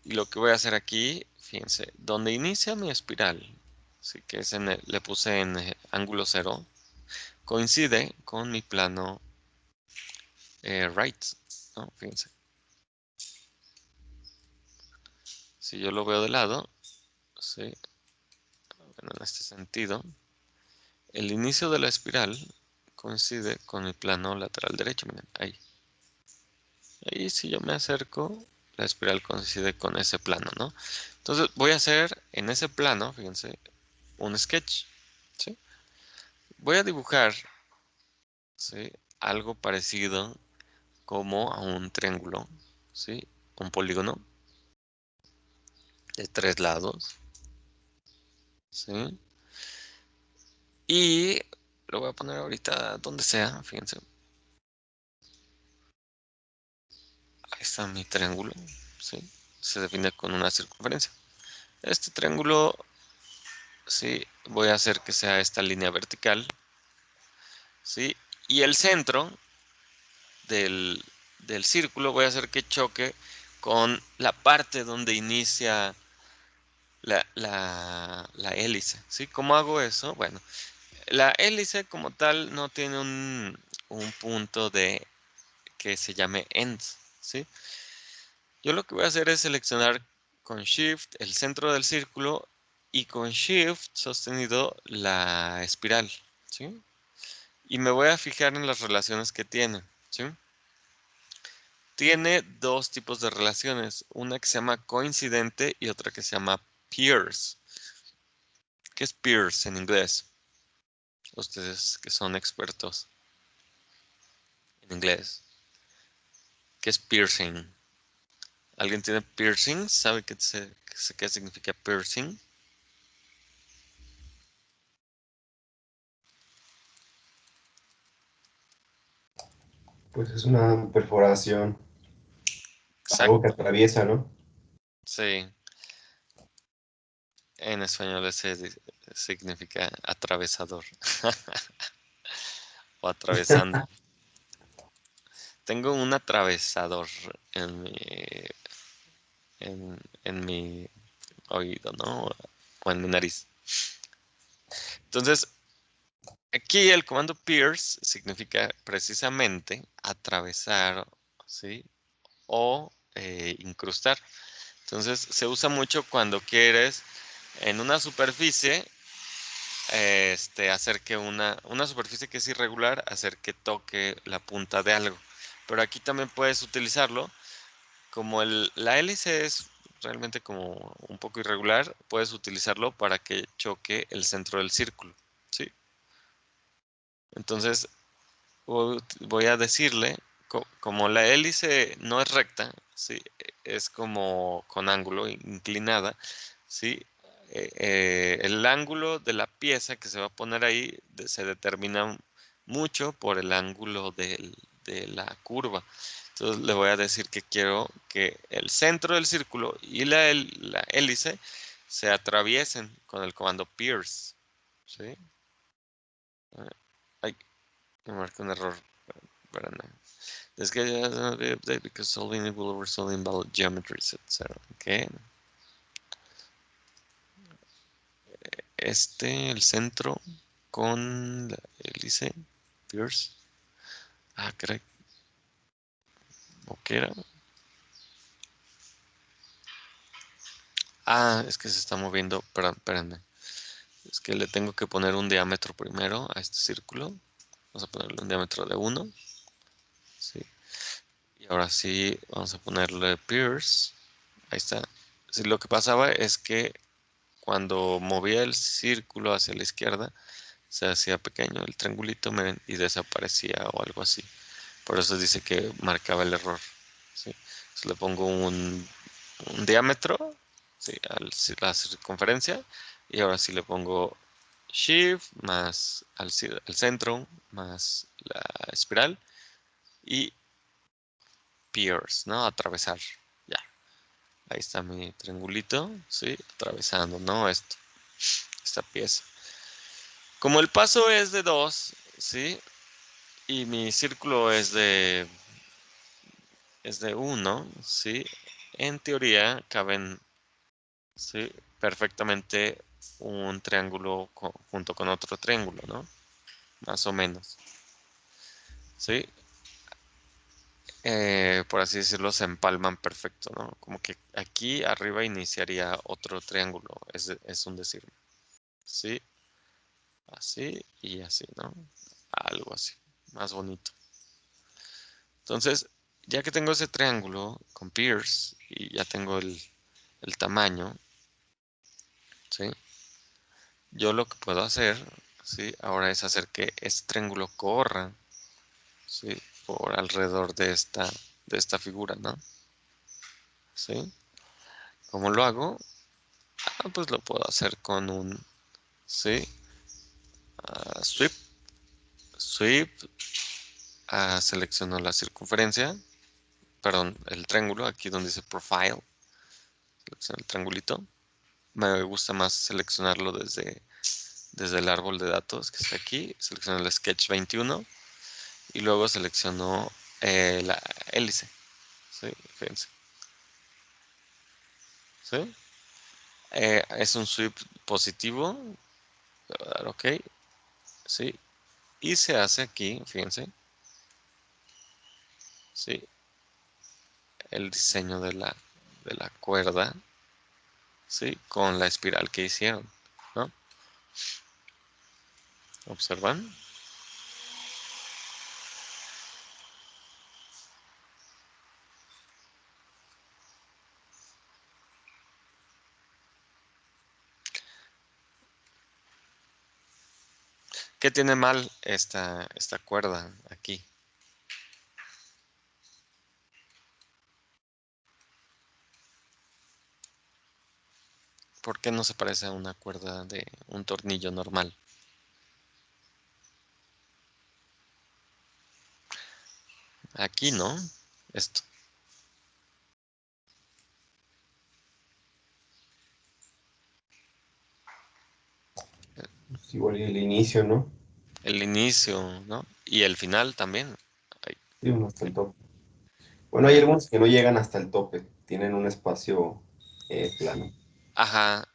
Y lo que voy a hacer aquí, fíjense, donde inicia mi espiral, ¿sí? Que es le puse en ángulo 0, coincide con mi plano right, ¿no? Fíjense. Si yo lo veo de lado, ¿sí? Bueno, en este sentido, el inicio de la espiral coincide con mi plano lateral derecho, miren, ahí. Ahí si yo me acerco, la espiral coincide con ese plano, ¿no? Entonces voy a hacer en ese plano, fíjense, un sketch, ¿sí? Voy a dibujar, ¿sí? Algo parecido como a un triángulo, ¿sí? Un polígono de 3 lados, ¿sí? Y lo voy a poner ahorita donde sea, fíjense. Ahí está mi triángulo, ¿sí? Se define con una circunferencia. Este triángulo, ¿sí? Voy a hacer que sea esta línea vertical, ¿sí? Y el centro del círculo voy a hacer que choque con la parte donde inicia la hélice, ¿sí? ¿Cómo hago eso? Bueno, la hélice como tal no tiene un punto que se llame end, ¿sí? Yo lo que voy a hacer es seleccionar con Shift el centro del círculo y con Shift sostenido la espiral, ¿sí? Y me voy a fijar en las relaciones que tiene, ¿sí? Tiene dos tipos de relaciones, una que se llama coincidente y otra que se llama peers. ¿Qué es peers en inglés? Ustedes que son expertos en inglés. ¿Qué es piercing? ¿Alguien tiene piercing? ¿Sabe qué significa piercing? Pues es una perforación, algo que Exacto. atraviesa, ¿no? Sí. En español ese significa atravesador. O atravesando. Tengo un atravesador en mi oído, ¿no? O en mi nariz. Entonces, aquí el comando pierce significa precisamente atravesar, ¿sí? O incrustar. Entonces, se usa mucho cuando quieres en una superficie hacer que una superficie que es irregular, hacer que toque la punta de algo. Pero aquí también puedes utilizarlo como la hélice es realmente como un poco irregular, puedes utilizarlo para que choque el centro del círculo, ¿sí? Entonces voy a decirle, como la hélice no es recta, ¿sí? Es como con ángulo, inclinada, ¿sí? El ángulo de la pieza que se va a poner ahí se determina mucho por el ángulo de la curva. Entonces le voy a decir que quiero que el centro del círculo y la hélice se atraviesen con el comando pierce, ¿sí? Ay, me marqué un error. Pero no. This guy doesn't be updated because solving it will result in valid geometries, etc. Okay. El centro con la hélice, Pierce. Ah, caray. ¿O qué era? Ah, es que se está moviendo. Perdón, espérenme. Es que le tengo que poner un diámetro primero a este círculo. Vamos a ponerle un diámetro de 1. Sí. Y ahora sí, vamos a ponerle Pierce. Ahí está. Sí, lo que pasaba es que cuando movía el círculo hacia la izquierda, se hacía pequeño el triangulito, miren, y desaparecía o algo así. Por eso dice que marcaba el error, ¿sí? Entonces le pongo un diámetro, ¿sí? La circunferencia, y ahora sí le pongo Shift más al centro más la espiral y pierce, ¿no? Atravesar. Ya. Ahí está mi triangulito, ¿sí? Atravesando, ¿no? Esta pieza. Como el paso es de 2, ¿sí? Y mi círculo es de 1, ¿sí? En teoría caben, ¿sí? Perfectamente un triángulo junto con otro triángulo, ¿no? Más o menos, ¿sí? Por así decirlo, se empalman perfecto, ¿no? Como que aquí arriba iniciaría otro triángulo, es un decir, ¿sí? Así y así, ¿no? Algo así, más bonito. Entonces, ya que tengo ese triángulo con Pierce y ya tengo el tamaño, ¿sí? Yo lo que puedo hacer, ¿sí? Ahora es hacer que este triángulo corra, ¿sí? Por alrededor de esta figura, ¿no? ¿Sí? ¿Cómo lo hago? Ah, pues lo puedo hacer con ¿sí? Sweep, sweep, selecciono la circunferencia, perdón, el triángulo, aquí donde dice profile, selecciono el triangulito. Me gusta más seleccionarlo desde el árbol de datos que está aquí, selecciono el Sketch 21 y luego selecciono la hélice, ¿sí? Fíjense, ¿sí? Es un sweep positivo, le voy a dar OK, ¿sí? Y se hace aquí, fíjense, ¿sí? El diseño de la cuerda, ¿sí? Con la espiral que hicieron, ¿no? ¿Observan? ¿Qué tiene mal esta cuerda aquí? ¿Por qué no se parece a una cuerda de un tornillo normal? Aquí, ¿no? Esto. Pues igual y el inicio, ¿no? El inicio, ¿no? Y el final también. Ahí. Sí, uno hasta el tope. Bueno, hay algunos que no llegan hasta el tope, tienen un espacio plano. Ajá.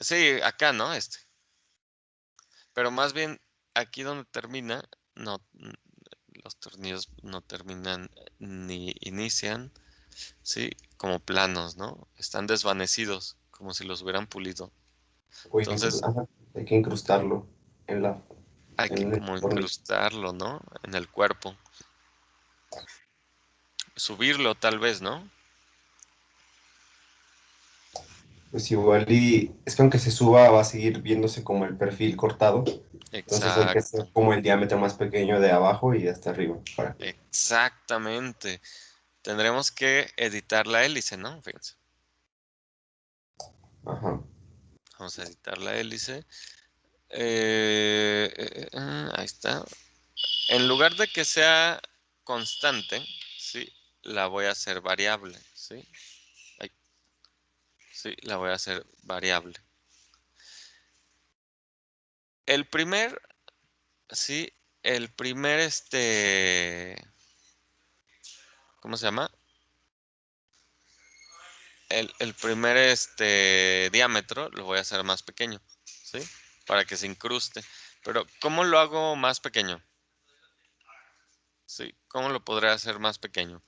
Sí, acá, ¿no? Este. Pero más bien, aquí donde termina, no, los tornillos no terminan ni inician, ¿sí? Como planos, ¿no? Están desvanecidos, como si los hubieran pulido. O Entonces, hay que incrustarlo en la, hay que en el como tornillo. incrustarlo, ¿no? En el cuerpo. Subirlo tal vez, ¿no? Pues igual y es que aunque se suba va a seguir viéndose como el perfil cortado. Entonces hay que hacer Exacto, como el diámetro más pequeño de abajo y hasta arriba. exactamente. Tendremos que editar la hélice, ¿no? Fíjense. Ajá. Vamos a editar la hélice. Ahí está. En lugar de que sea constante, ¿sí? La voy a hacer variable, ¿sí? Ay, sí, la voy a hacer variable. El primer, sí, el primer, ¿cómo se llama? El primer, diámetro lo voy a hacer más pequeño, ¿sí? Para que se incruste. Pero, ¿cómo lo hago más pequeño? Sí, ¿cómo lo podré hacer más pequeño?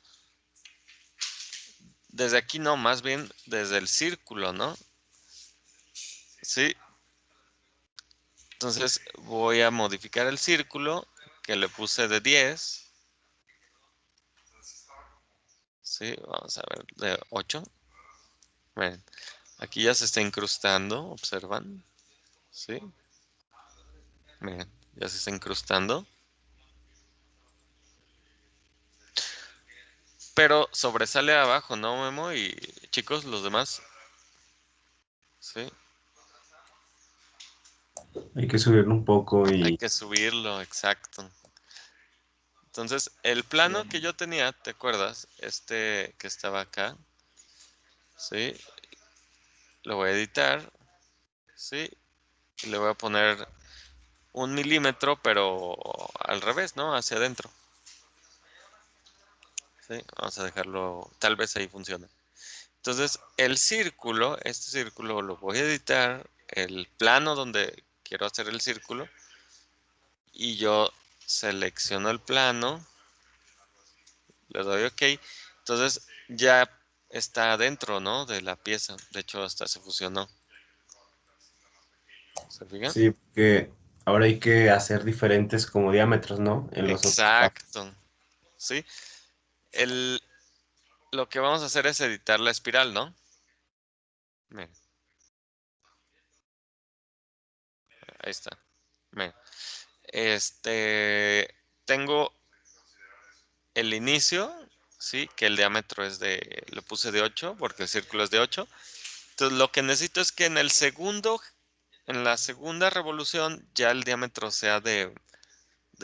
Desde aquí no, más bien desde el círculo, ¿no? Sí, entonces voy a modificar el círculo que le puse de 10. Sí, vamos a ver, de 8. Miren, aquí ya se está incrustando, observan. Sí, miren, ya se está incrustando. Pero sobresale abajo, ¿no, Memo? Y chicos, los demás. Sí, Hay que subirlo un poco hay y que subirlo, exacto. Entonces, el plano que yo tenía, ¿te acuerdas? Este que estaba acá. Sí, lo voy a editar. Sí, y le voy a poner 1 milímetro, pero al revés, ¿no? Hacia adentro. ¿Sí? Vamos a dejarlo, tal vez ahí funcione. Entonces, el círculo, este círculo lo voy a editar, el plano donde quiero hacer el círculo, y yo selecciono el plano, le doy OK. Entonces, ya está adentro, ¿no? De la pieza. De hecho, hasta se fusionó. ¿Se fijan? sí, que ahora hay que hacer diferentes como diámetros, ¿no? En los otros casos. Exacto. ¿Sí? El, lo que vamos a hacer es editar la espiral, ¿no? Miren, ahí está. Miren. Tengo el inicio, ¿sí? Que el diámetro es lo puse de 8 porque el círculo es de 8. Entonces lo que necesito es que en la segunda revolución ya el diámetro sea ¿de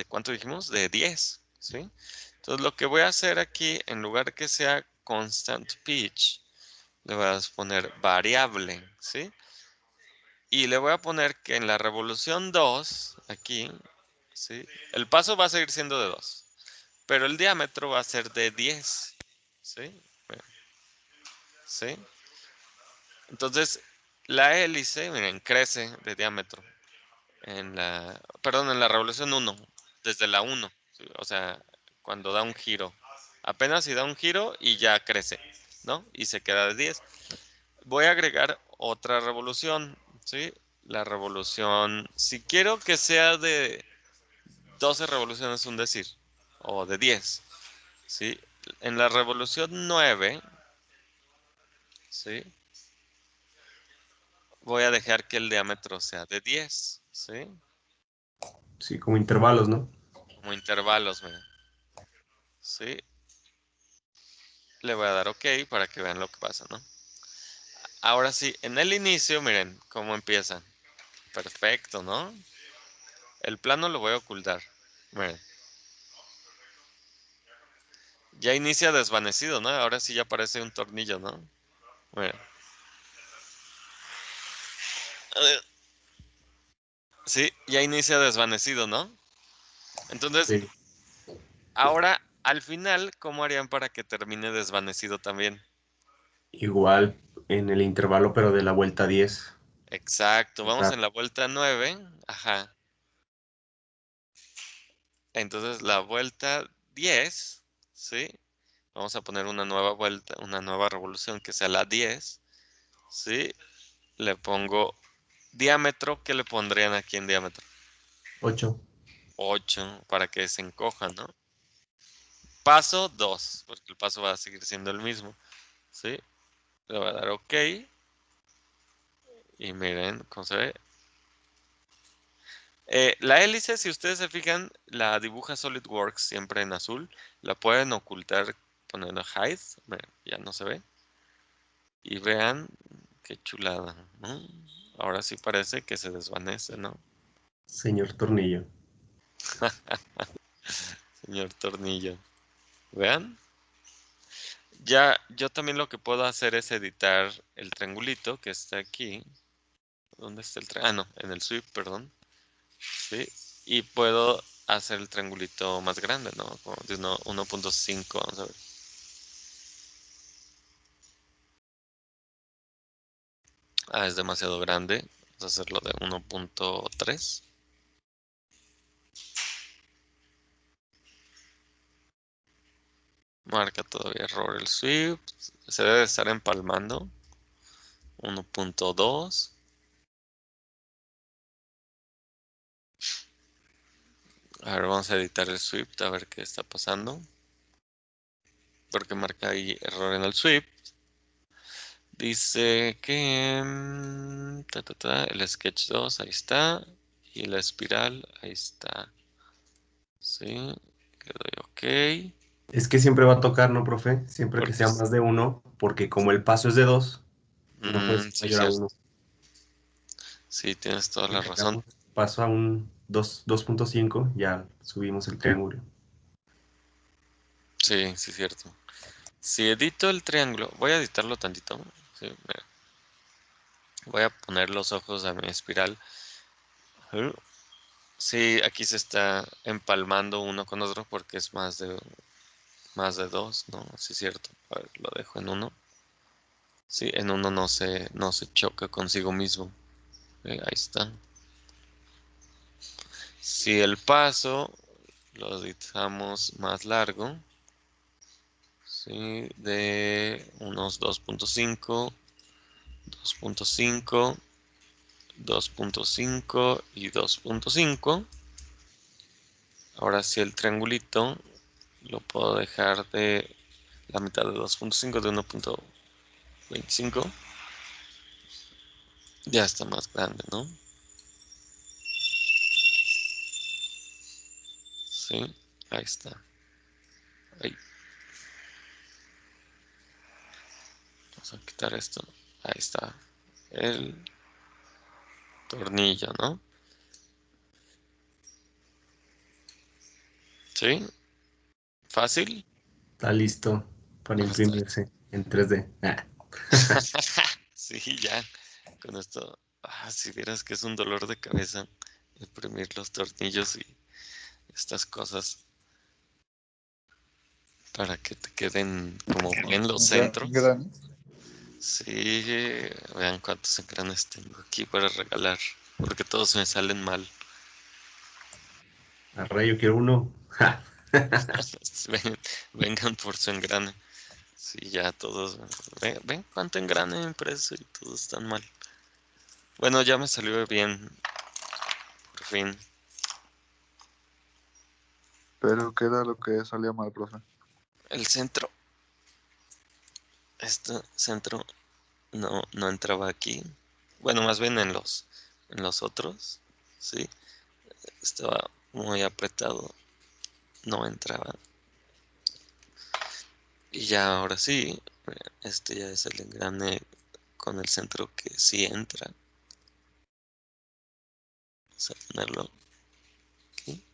cuánto dijimos? De 10, ¿sí? Entonces lo que voy a hacer aquí, en lugar de que sea constant pitch, le voy a poner variable, ¿sí? Y le voy a poner que en la revolución 2, aquí, ¿sí? El paso va a seguir siendo de 2, pero el diámetro va a ser de 10, ¿sí? ¿Sí? Entonces, la hélice, miren, crece de diámetro perdón, en la revolución 1, desde la 1, ¿sí? O sea, cuando da un giro. Apenas si da un giro y ya crece, ¿no? Y se queda de 10. Voy a agregar otra revolución, ¿sí? La revolución, si quiero que sea de 12 revoluciones, un decir, o de 10, ¿sí? En la revolución 9, ¿sí? Voy a dejar que el diámetro sea de 10, ¿sí? Sí, como intervalos, ¿no? Como intervalos, miren, ¿sí? Le voy a dar OK para que vean lo que pasa, ¿no? ahora sí, en el inicio, miren cómo empieza. Perfecto, ¿no? El plano lo voy a ocultar. Miren. Ya inicia desvanecido, ¿no? Ahora sí ya parece un tornillo, ¿no? Miren. Sí, ya inicia desvanecido, ¿no? Entonces, Sí. ahora, al final, ¿cómo harían para que termine desvanecido también? Igual en el intervalo, pero de la vuelta 10. Exacto, vamos Ajá. en la vuelta 9. Ajá. Entonces, la vuelta 10, ¿sí? Vamos a poner una nueva vuelta, una nueva revolución que sea la 10, ¿sí? Le pongo diámetro. ¿Qué le pondrían aquí en diámetro? 8. 8 para que se encoja, ¿no? Paso 2, porque el paso va a seguir siendo el mismo, ¿sí? Le voy a dar OK y miren cómo se ve. La hélice, si ustedes se fijan, la dibuja SolidWorks siempre en azul. La pueden ocultar poniendo hide, miren, ya no se ve. Y vean qué chulada, ¿no? Ahora sí parece que se desvanece, ¿no? Señor Tornillo. Señor Tornillo. Vean. Ya, yo también lo que puedo hacer es editar el triangulito que está aquí. ¿Dónde está el triángulo? Ah, no, en el sweep, perdón. Sí. Y puedo hacer el triangulito más grande, ¿no? Como de 1.5, vamos a ver. Ah, es demasiado grande. Vamos a hacerlo de 1.3. Marca todavía error el sweep. Se debe estar empalmando. 1.2. A ver, vamos a editar el sweep a ver qué está pasando. Porque marca ahí error en el sweep. Dice que el sketch 2, ahí está. Y la espiral, ahí está. Sí, le doy OK. Es que siempre va a tocar, ¿no, profe? Siempre que Porque sea más de uno, porque como el paso es de 2, no puede ser sí, mayor a cierto. 1. Sí, tienes toda Si la razón. agregamos paso a un 2.5, ya subimos el triángulo. Sí, sí, cierto. Si edito el triángulo, voy a editarlo tantito. Sí, mira. Voy a poner los ojos a mi espiral. Sí, aquí se está empalmando uno con otro porque es más de dos, ¿no? Sí, es cierto. A ver, lo dejo en uno. Sí, en uno no se choca consigo mismo. Ahí está. Si el paso lo editamos más largo, ¿sí? De unos 2.5, 2.5, 2.5 y 2.5. Ahora sí el triangulito lo puedo dejar de la mitad de 2.5, de 1.25. Ya está más grande, ¿no? Sí, ahí está. Ahí. Vamos a quitar esto. Ahí está. El tornillo, ¿no? Sí, fácil. Está listo para Ya está. imprimirse en 3D. Sí, ya. Con esto, si vieras que es un dolor de cabeza imprimir los tornillos y estas cosas para que te queden como bien los centros. Granes. Sí, vean cuántos engranes tengo aquí para regalar, porque todos me salen mal. A rayo quiero uno. ¡Ja! Vengan por su engrane. Sí, ya todos. Ven cuánto engrane he impreso y todos están mal. Bueno, ya me salió bien, por fin. Pero ¿qué era lo que salía mal, profe? El centro. Este centro no entraba aquí. Bueno, más bien en los otros. Sí, estaba muy apretado. No entraba. Y ya ahora sí, este ya es el engrane con el centro que sí entra. Vamos a ponerlo aquí.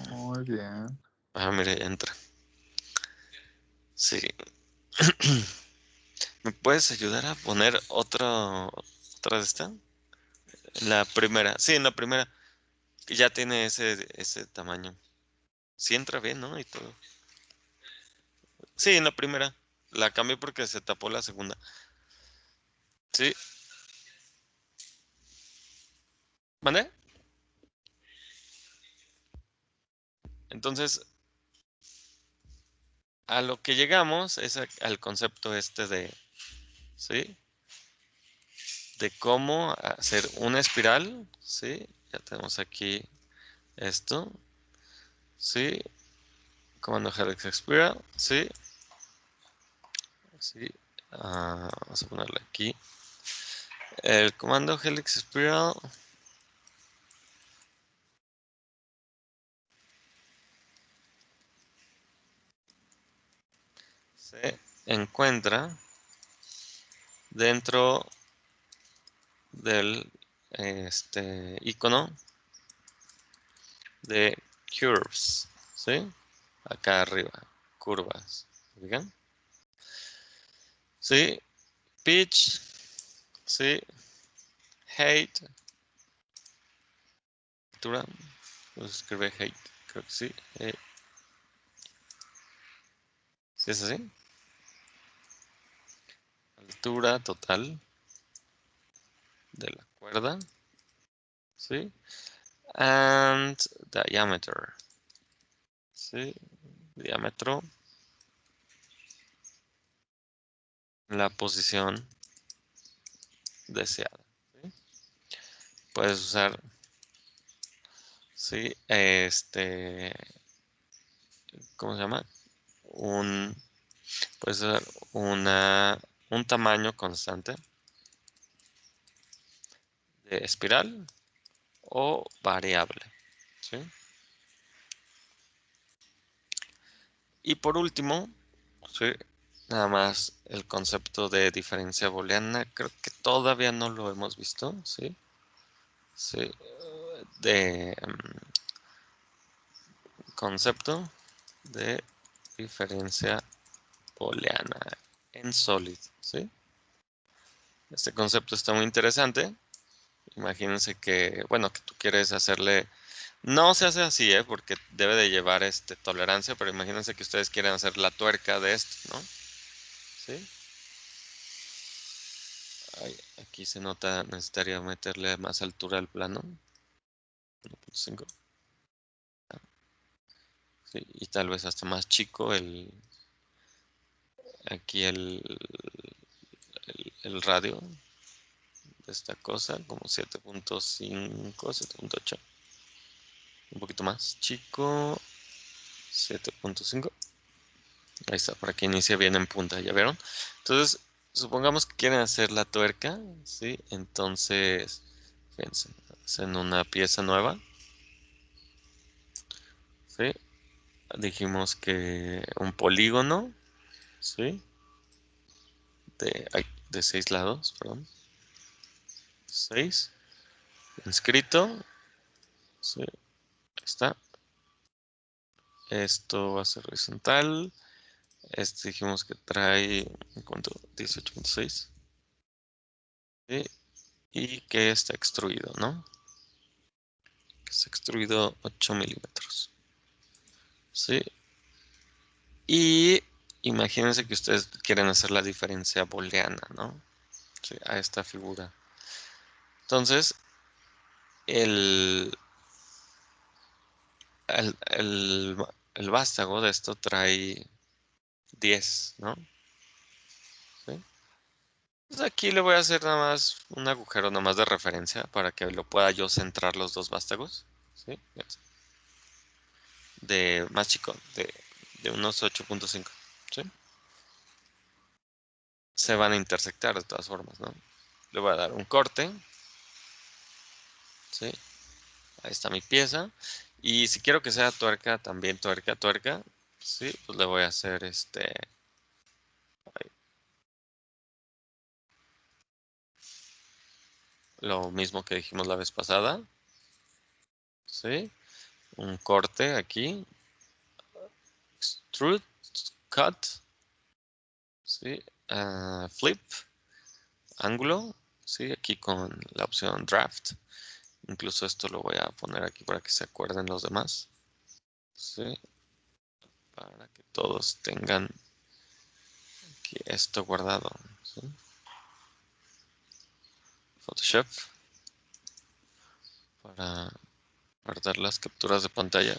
Muy bien. Ah, mire, ya entra. Sí. ¿Me puedes ayudar a poner otra de esta? La primera. Sí, en la primera. Que ya tiene ese tamaño. Sí entra bien, ¿no? Y todo. Sí, en la primera. La cambié porque se tapó la segunda. Sí. ¿Mande? Entonces, a lo que llegamos es al concepto este de, ¿sí? De cómo hacer una espiral, ¿sí? Ya tenemos aquí esto, ¿sí? Comando helix espiral, ¿sí? ¿Sí? Vamos a ponerle aquí. El comando helix espiral se encuentra dentro del icono de curves, ¿sí? Acá arriba, curvas, ¿fijan? ¿Sí? Pitch, ¿sí? Height, altura, pues escribe height, creo que sí. ¿Sí es así? Altura total de la cuerda, ¿sí? And diameter, ¿sí? Diámetro, la posición deseada, ¿sí? Puedes usar, ¿sí? ¿Cómo se llama? Puede ser un tamaño constante de espiral o variable, ¿sí? Y por último, ¿sí? Nada más el concepto de diferencia booleana, creo que todavía no lo hemos visto, ¿sí? Sí, de concepto de diferencia booleana en Solid, ¿sí? Este concepto está muy interesante. Imagínense que, bueno, que tú quieres hacerle, no se hace así, porque debe de llevar tolerancia, pero imagínense que ustedes quieren hacer la tuerca de esto, ¿no? ¿Sí? Ay, aquí se nota, necesitaría meterle más altura al plano. 1.5. Sí, y tal vez hasta más chico aquí el radio de esta cosa, como 7.5, 7.8. Un poquito más chico, 7.5. Ahí está, para que inicie bien en punta, ¿ya vieron? Entonces, supongamos que quieren hacer la tuerca, ¿sí? Entonces, fíjense, hacen una pieza nueva, ¿sí? Dijimos que un polígono, ¿sí? De 6 lados, perdón. 6. Inscrito, ¿sí? Ahí está. Esto va a ser horizontal. Dijimos que trae, ¿cuánto? 18.6. ¿Sí? Y que está extruido, ¿no? Que está extruido 8 milímetros. ¿Sí? Y imagínense que ustedes quieren hacer la diferencia booleana, ¿no? Sí, a esta figura. Entonces, el, el vástago de esto trae 10, ¿no? ¿Sí? Entonces aquí le voy a hacer nada más un agujero nada más de referencia para que lo pueda yo centrar los dos vástagos. ¿Sí? De más chico, de unos 8.5. ¿Sí? Se van a intersectar de todas formas, ¿no? Le voy a dar un corte. ¿Sí? Ahí está mi pieza. Y si quiero que sea tuerca, también tuerca, Sí, pues le voy a hacer lo mismo que dijimos la vez pasada. Sí, un corte aquí. Extrude, cut. Sí, flip, ángulo. Sí, aquí con la opción draft. Incluso esto lo voy a poner aquí para que se acuerden los demás. Sí, para que todos tengan aquí esto guardado. ¿Sí? Photoshop para guardar las capturas de pantalla.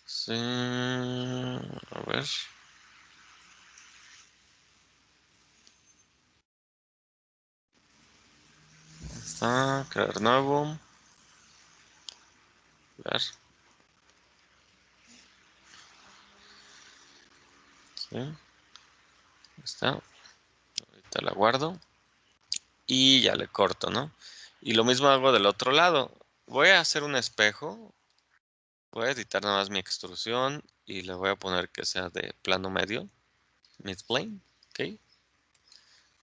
Sí, a ver. Está, crear nuevo. Ver. Sí. Está. Ahorita la guardo. Y ya le corto, ¿no? Y lo mismo hago del otro lado. Voy a hacer un espejo. Voy a editar nada más mi extrusión. Y le voy a poner que sea de plano medio. Midplane. Ok.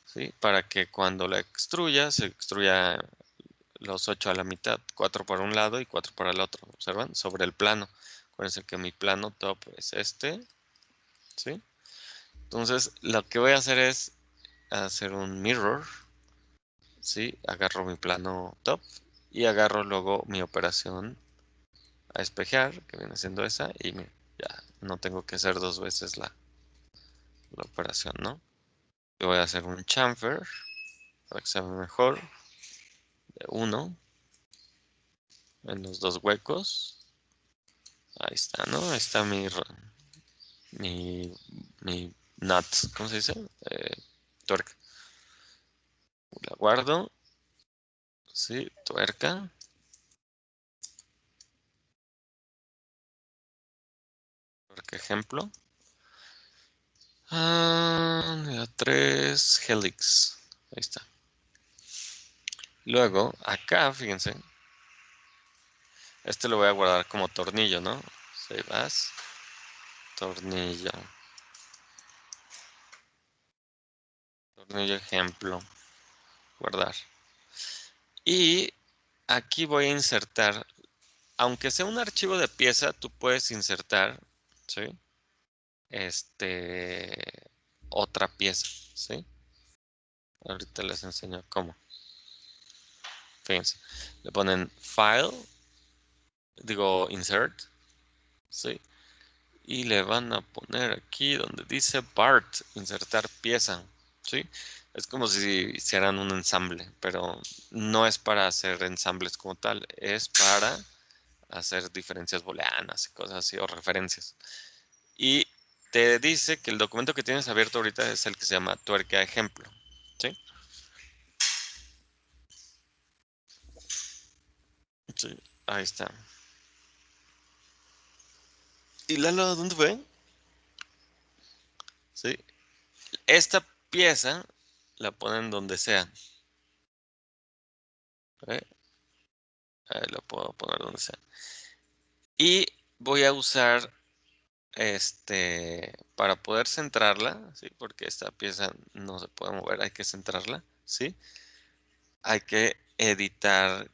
¿Sí? Para que cuando la extruya, se extruya los 8 a la mitad, 4 para un lado y 4 para el otro, ¿observan? Sobre el plano. Acuérdense que mi plano top es este, ¿sí? Entonces, lo que voy a hacer es hacer un mirror, ¿sí? Agarro mi plano top y agarro luego mi operación a espejear, que viene siendo esa, y ya no tengo que hacer dos veces la operación, ¿no? Yo voy a hacer un chamfer para que se vea mejor, de 1 en los dos huecos. Ahí está, ¿no? Ahí está mi nut, ¿cómo se dice? Tuerca. La guardo. Sí, tuerca. Tuerca ejemplo. La 3, helix. Ahí está. Luego, acá, fíjense. Este lo voy a guardar como tornillo, ¿no? Save as. Tornillo. Tornillo ejemplo. Guardar. Y aquí voy a insertar, aunque sea un archivo de pieza, tú puedes insertar, ¿sí? Otra pieza, ¿sí? Ahorita les enseño cómo. Fíjense, le ponen File, digo Insert, ¿sí? Y le van a poner aquí donde dice Part, insertar pieza, ¿sí? Es como si hicieran un ensamble, pero no es para hacer ensambles como tal, es para hacer diferencias booleanas y cosas así, o referencias. Y te dice que el documento que tienes abierto ahorita es el que se llama tuerca ejemplo, ¿sí? Sí, ahí está. ¿Y Lalo, dónde fue? Sí. Esta pieza la ponen donde sea. ¿Eh? Ahí la puedo poner donde sea. Y voy a usar para poder centrarla, ¿sí? Porque esta pieza no se puede mover, hay que centrarla, ¿sí? Hay que editar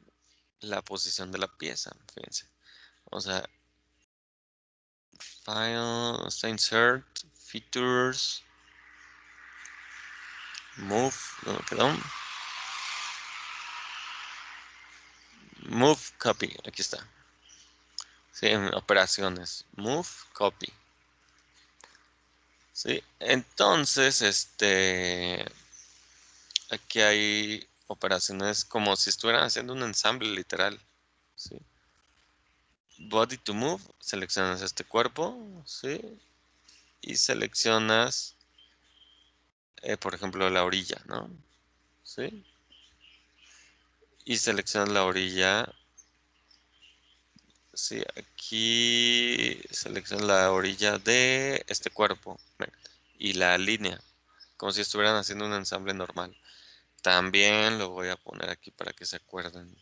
la posición de la pieza, fíjense. O sea, File, Insert, Features, Move, ¿dónde quedó? Move, Copy, aquí está. Sí, en operaciones, Move, Copy. Sí, entonces, aquí hay operaciones como si estuvieran haciendo un ensamble literal. ¿Sí? Body to move, seleccionas este cuerpo, ¿sí? Y seleccionas, por ejemplo, la orilla, ¿no? ¿Sí? Y seleccionas la orilla, sí, aquí seleccionas la orilla de este cuerpo y la línea, como si estuvieran haciendo un ensamble normal. También lo voy a poner aquí para que se acuerden.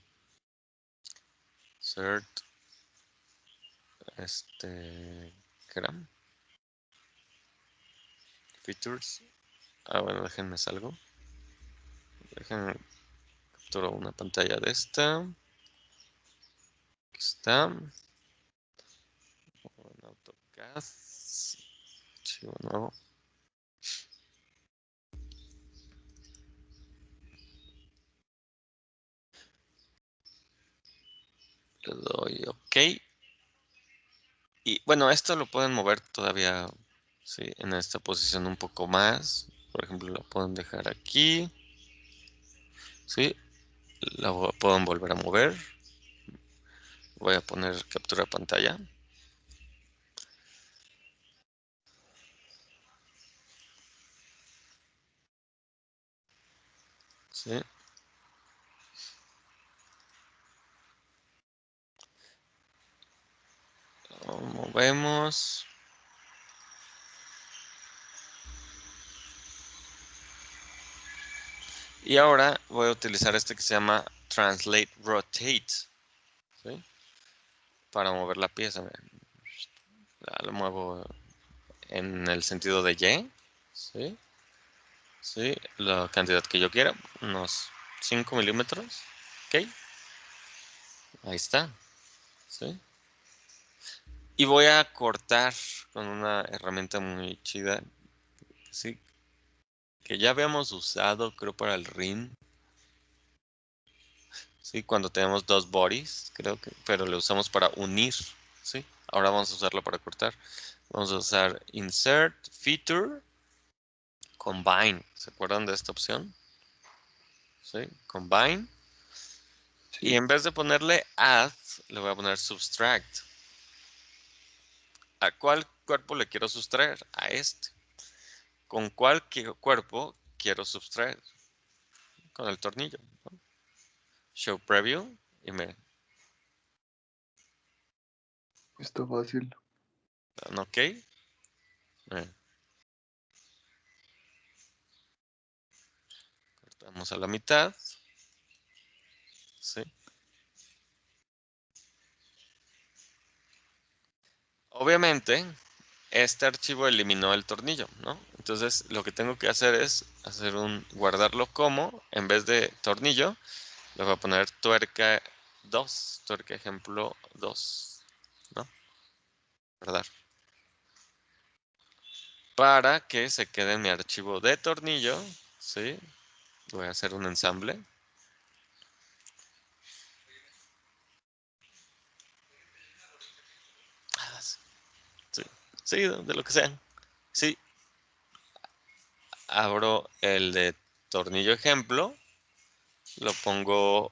Insert. ¿Qué era? Features. Bueno, déjenme salgo. Déjenme capturar una pantalla de esta. Aquí está. En AutoCAD. Archivo nuevo. Le doy OK. Y bueno, esto lo pueden mover todavía, ¿sí? En esta posición un poco más. Por ejemplo, lo pueden dejar aquí. ¿Sí? La pueden volver a mover. Voy a poner captura de pantalla. ¿Sí? Lo movemos. Y ahora voy a utilizar este que se llama Translate Rotate. ¿Sí? Para mover la pieza. Lo muevo en el sentido de Y. ¿Sí? ¿Sí? La cantidad que yo quiera. Unos 5 milímetros. Ok. Ahí está. ¿Sí? Y voy a cortar con una herramienta muy chida. ¿Sí? Que ya habíamos usado, creo, para el ring. ¿Sí? Cuando tenemos dos bodies, creo que, pero lo usamos para unir. ¿Sí? Ahora vamos a usarlo para cortar. Vamos a usar Insert, Feature, Combine. ¿Se acuerdan de esta opción? ¿Sí? Combine. Sí. Y en vez de ponerle Add, le voy a poner Subtract. ¿A cuál cuerpo le quiero sustraer? A este. ¿Con cuál cuerpo quiero sustraer? Con el tornillo. ¿No? Show Preview. Y me Está fácil. dan OK. Cortamos a la mitad. ¿Sí? Obviamente, este archivo eliminó el tornillo, ¿no? Entonces, lo que tengo que hacer es guardarlo como, en vez de tornillo, le voy a poner tuerca 2, tuerca ejemplo 2, ¿no? ¿Verdad? Para que se quede en mi archivo de tornillo, ¿sí? Voy a hacer un ensamble. Sí, sí, de lo que sea. Sí. Abro el de tornillo ejemplo. Lo pongo,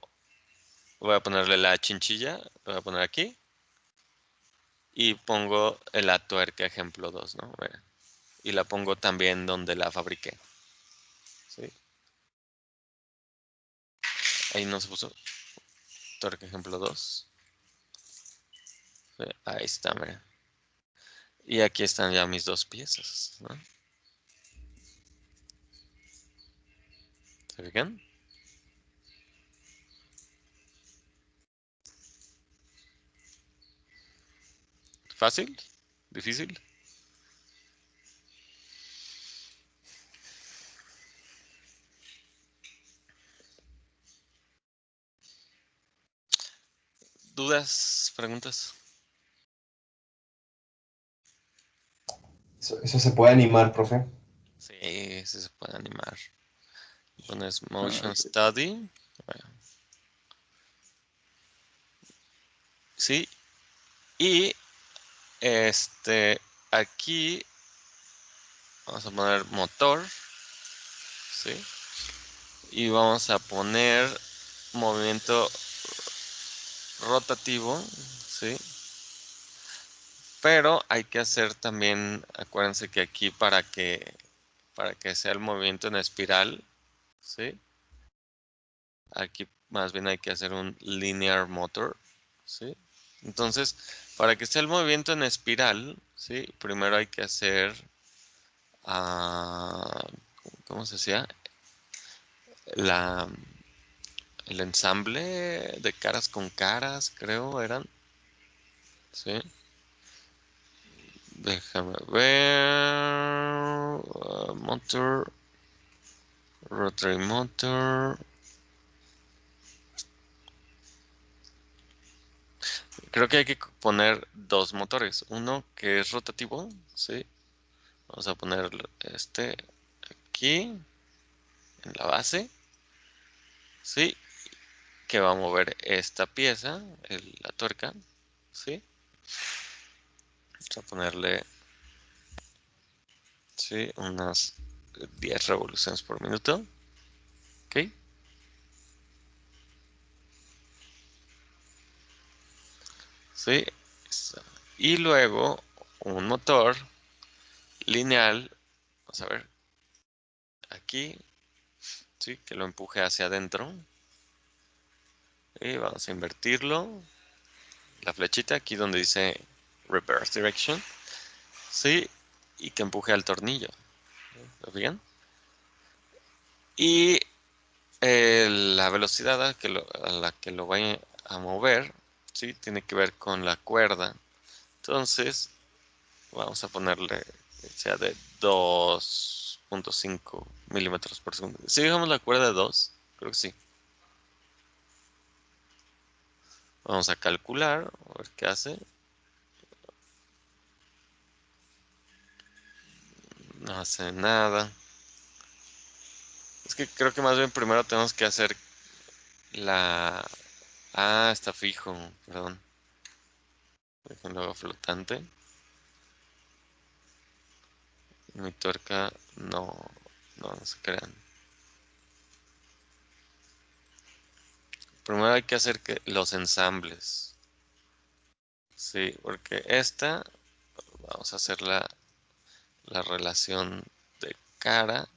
voy a ponerle la chinchilla, lo voy a poner aquí. Y pongo la tuerca ejemplo 2, ¿no? Y la pongo también donde la fabriqué. ¿Sí? Ahí no se puso. Tuerca ejemplo 2. ¿Sí? Ahí está, mira. Y aquí están ya mis dos piezas, ¿no? ¿Se fijan? ¿Fácil? ¿Difícil? ¿Dudas? ¿Preguntas? Eso se puede animar, profe. Sí, sí se puede animar. Pones Ah, Motion sí. Study. Bueno. Sí. Y aquí vamos a poner motor. ¿Sí? Y vamos a poner movimiento rotativo, ¿sí? Pero hay que hacer también, acuérdense que aquí para que sea el movimiento en espiral, ¿sí? Aquí más bien hay que hacer un linear motor, ¿sí? Entonces, para que sea el movimiento en espiral, ¿sí? Primero hay que hacer ¿cómo se decía? El ensamble de caras con caras, creo, eran. Sí. Déjame ver. Motor. Rotary motor. Creo que hay que poner dos motores. Uno que es rotativo, ¿sí? Vamos a poner este aquí, en la base, ¿sí? Que va a mover esta pieza, la tuerca, ¿sí? Vamos a ponerle, ¿sí? Unas 10 revoluciones por minuto, ¿ok? ¿Sí? Y luego un motor lineal, vamos a ver, aquí, ¿sí? Que lo empuje hacia adentro. Y vamos a invertirlo. La flechita aquí donde dice Reverse Direction. ¿Sí? Y que empuje al tornillo. ¿Lo ven? Y la velocidad a la que lo vaya a mover, ¿sí? Tiene que ver con la cuerda. Entonces, vamos a ponerle que sea de 2.5 milímetros por segundo. Si dejamos la cuerda de 2, creo que sí. Vamos a calcular, a ver qué hace. No hace nada. Es que creo que más bien primero tenemos que hacer la... Ah, está fijo, perdón. Déjenlo flotante. Mi tuerca no se crean. Primero hay que hacer los ensambles. Sí, porque vamos a hacer la relación de cara,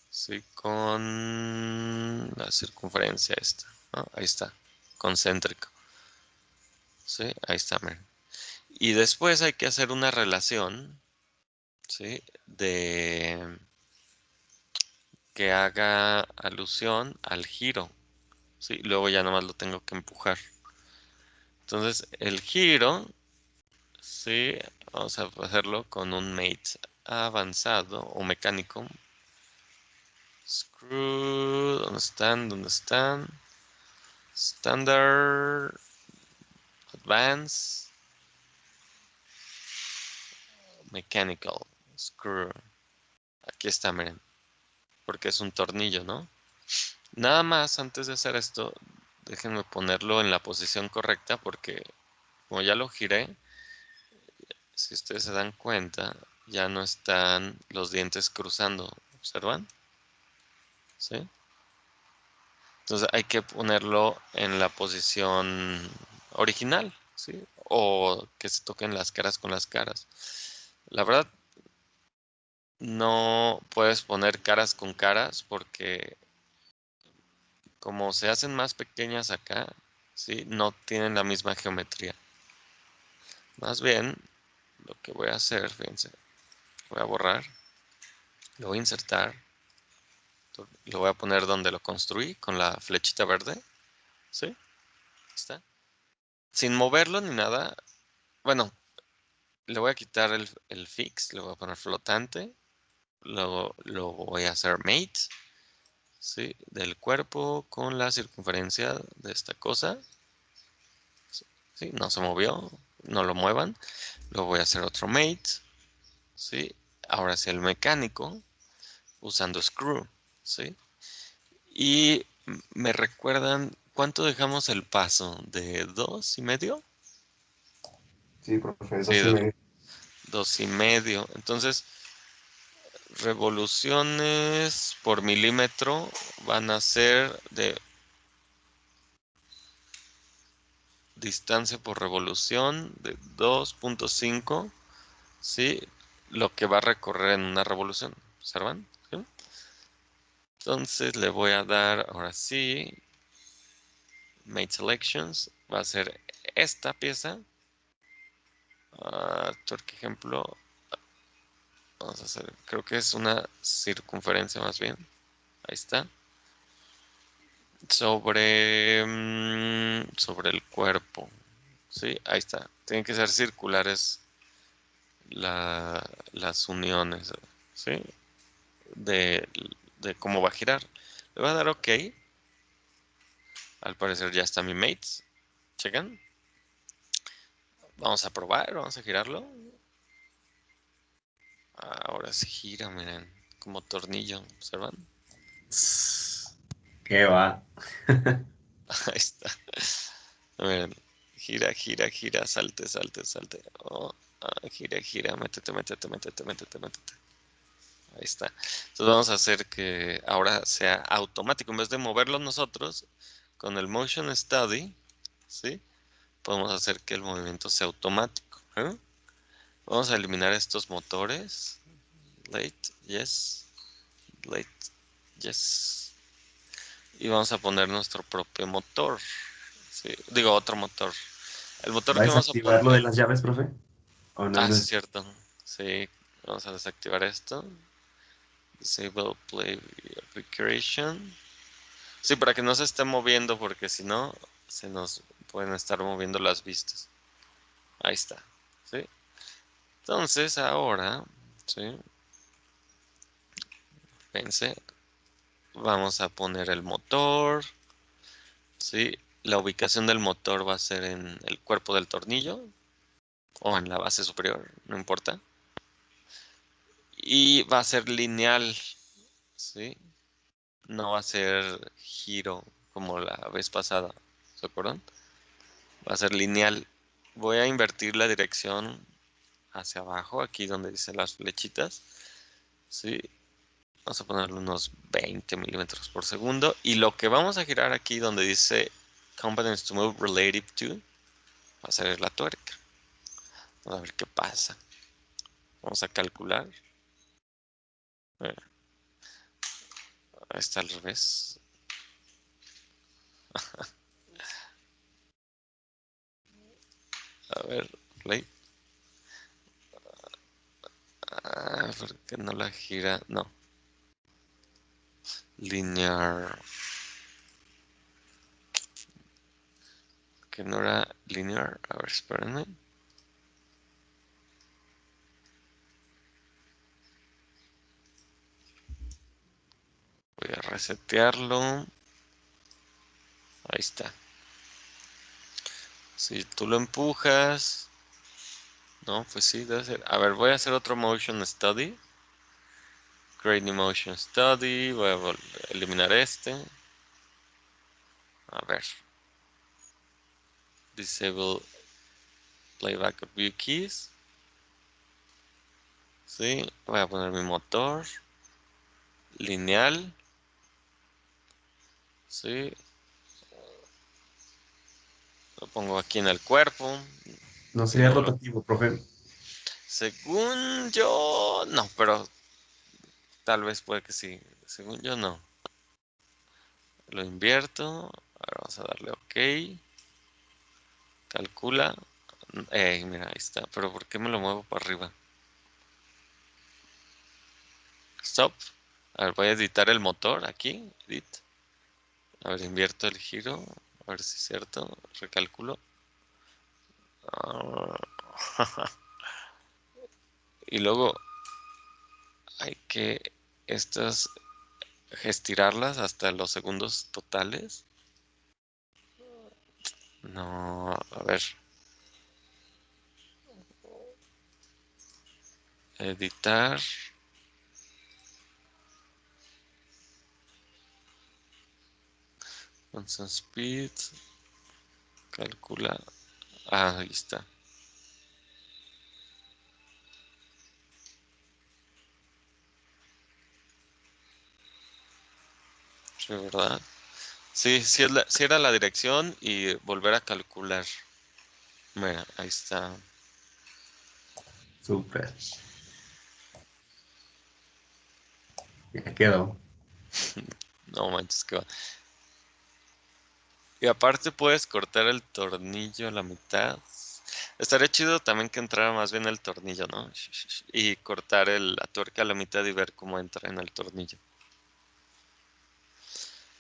sí, con la circunferencia esta, ¿no? Ahí está, concéntrico. Sí, ahí está, miren. Y después hay que hacer una relación, sí, que haga alusión al giro, sí, luego ya nomás lo tengo que empujar. Entonces, el giro, sí, vamos a hacerlo con un mate avanzado o mecánico. Screw, ¿dónde están? ¿Dónde están? Standard, Advance, Mechanical, Screw. Aquí está, miren, porque es un tornillo, ¿no? Nada más, antes de hacer esto, déjenme ponerlo en la posición correcta porque como ya lo giré, si ustedes se dan cuenta, ya no están los dientes cruzando. ¿Observan? ¿Sí? Entonces hay que ponerlo en la posición original, ¿sí? O que se toquen las caras con las caras. La verdad, no puedes poner caras con caras porque como se hacen más pequeñas acá, ¿sí? No tienen la misma geometría. Más bien, lo que voy a hacer, fíjense, voy a borrar, lo voy a insertar, lo voy a poner donde lo construí con la flechita verde, ¿sí? Ahí está. Sin moverlo ni nada. Bueno, le voy a quitar el fix, le voy a poner flotante, luego lo voy a hacer mate, ¿sí? Del cuerpo con la circunferencia de esta cosa, ¿sí? No se movió, no lo muevan, luego voy a hacer otro mate, ¿sí? Ahora sí el mecánico, usando screw, ¿sí? Y me recuerdan, ¿cuánto dejamos el paso? ¿De 2.5? Sí, profe, Sí, 2,5. 2.5. Entonces, revoluciones por milímetro van a ser de distancia por revolución de 2.5, ¿sí? Lo que va a recorrer en una revolución. ¿Observan? ¿Sí? Entonces le voy a dar, ahora sí, Mate Selections. Va a ser esta pieza. Torque ejemplo. Vamos a hacer, creo que es una circunferencia más bien. Ahí está. Sobre el cuerpo. Sí, ahí está. Tienen que ser circulares las uniones, ¿sí? De, de cómo va a girar. Le voy a dar OK. Al parecer ya está mi mates. Checan. Vamos a probar, vamos a girarlo. Ahora sí gira, miren. Como tornillo, ¿observan? ¿Qué va? Ahí está. Miren, gira, gira, gira, salte, salte, salte. Oh, gira, gira, métete, métete, métete, métete, métete. Ahí está. Entonces vamos a hacer que ahora sea automático. En vez de moverlo nosotros, con el Motion Study, ¿sí? Podemos hacer que el movimiento sea automático. Vamos a eliminar estos motores. Late, yes. Late, yes. Y vamos a poner nuestro propio motor. ¿Sí? Digo, otro motor. El motor ¿Va a que vamos a desactivar lo de poner. las llaves, profe? ¿O no es Sí, necesario? cierto. Sí, vamos a desactivar esto. Disable Play Recreation. Sí, para que no se esté moviendo, porque si no, se nos pueden estar moviendo las vistas. Ahí está. ¿Sí? Entonces, ahora, ¿sí? Pensé, vamos a poner el motor. ¿Sí? La ubicación del motor va a ser en el cuerpo del tornillo o en la base superior, no importa. Y va a ser lineal, ¿sí? No va a ser giro como la vez pasada, ¿se acuerdan? Va a ser lineal. Voy a invertir la dirección hacia abajo, aquí donde dicen las flechitas, ¿sí? Vamos a ponerle unos 20 milímetros por segundo. Y lo que vamos a girar aquí donde dice Components to Move Relative to, va a ser la tuerca. Vamos a ver qué pasa. Vamos a calcular. Está al revés. A ver, play. ¿Por qué no la gira? No. Linear. Que no era linear. A ver, espérenme. Voy a resetearlo. Ahí está. Si tú lo empujas. No, pues sí, debe ser. A ver, voy a hacer otro motion study. Create new motion study. Voy a eliminar este. A ver. Disable playback of view keys. Sí, voy a poner mi motor. Lineal. Sí. Lo pongo aquí en el cuerpo. No sería Digo, rotativo, profe. según yo, no, pero tal vez puede que sí. Según yo, no. Lo invierto. Ahora vamos a darle OK. Calcula. Mira, ahí está. Pero ¿por qué me lo muevo para arriba? Stop. A ver, voy a editar el motor aquí. Edit. A ver, invierto el giro. A ver si es cierto. Recalculo. Y luego hay que estas estirarlas hasta los segundos totales. No, a ver. Editar. Constant speed. Calcula. Ahí está. Sí, ¿verdad? Sí, sí era la dirección y volver a calcular. Mira, ahí está. Súper. Ya quedó. No manches, que va. Y aparte puedes cortar el tornillo a la mitad. Estaría chido también que entrara más bien el tornillo, ¿no? Y cortar la tuerca a la mitad y ver cómo entra en el tornillo.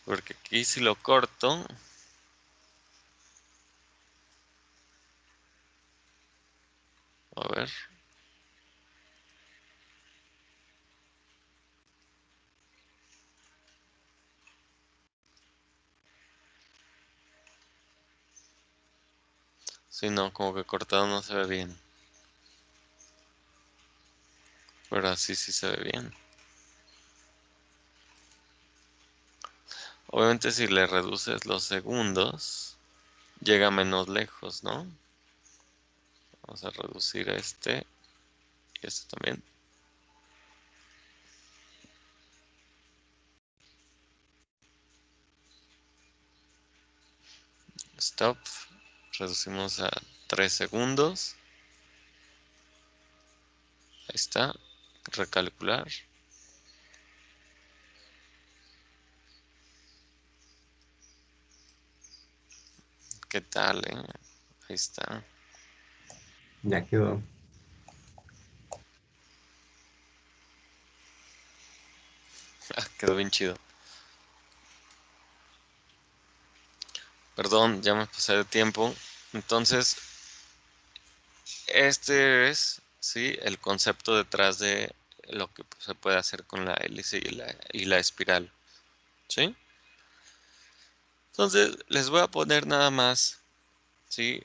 Porque aquí si lo corto... A ver. Sí, no, como que cortado no se ve bien. Pero así sí se ve bien. Obviamente si le reduces los segundos, llega menos lejos, ¿no? Vamos a reducir este y este también. Stop. Reducimos a 3 segundos. Ahí está. Recalcular. ¿Qué tal, Ahí está. Ya quedó. Quedó bien chido. Perdón, ya me pasé de tiempo. Entonces, este es, sí, el concepto detrás de lo que se puede hacer con la hélice y la espiral, ¿sí? Entonces, les voy a poner nada más, ¿sí?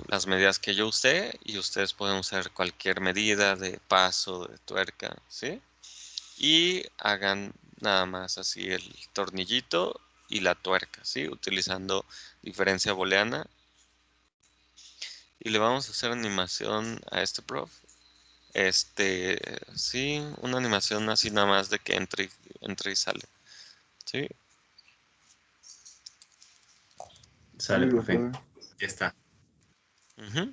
Las medidas que yo usé y ustedes pueden usar cualquier medida de paso, de tuerca, ¿sí? Y hagan nada más así el tornillito y la tuerca, ¿sí? Utilizando diferencia booleana. Y le vamos a hacer animación a este prof. Sí, una animación así nada más de que entre y sale. ¿Sí? Sale, Sí, profe. profe. Ya está. Ujú.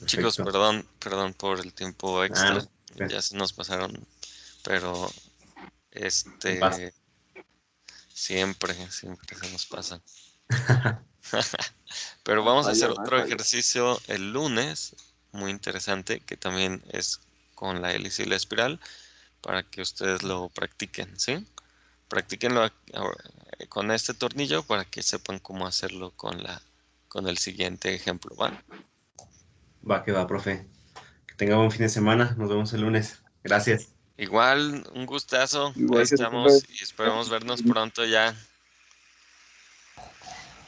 Chicos, Perfecto. perdón por el tiempo Ah, extra. no, profe. Ya se nos pasaron, pero Basta. siempre se nos pasa. Pero vamos a hacer otro ejercicio el lunes, muy interesante, que también es con la hélice y la espiral, para que ustedes lo practiquen, ¿sí? Practíquenlo con este tornillo para que sepan cómo hacerlo con el siguiente ejemplo, ¿va? Va que va, profe. Que tenga buen fin de semana. Nos vemos el lunes. Gracias. Igual, un gustazo. Ahí Igual que estamos y esperamos vernos pronto ya.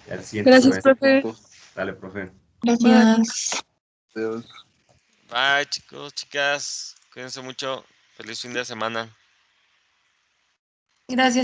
Y al siguiente, Gracias, profe. profe. Dale, profe. Gracias. Adiós. Bye, chicos, chicas. Cuídense mucho. Feliz fin de semana. Gracias.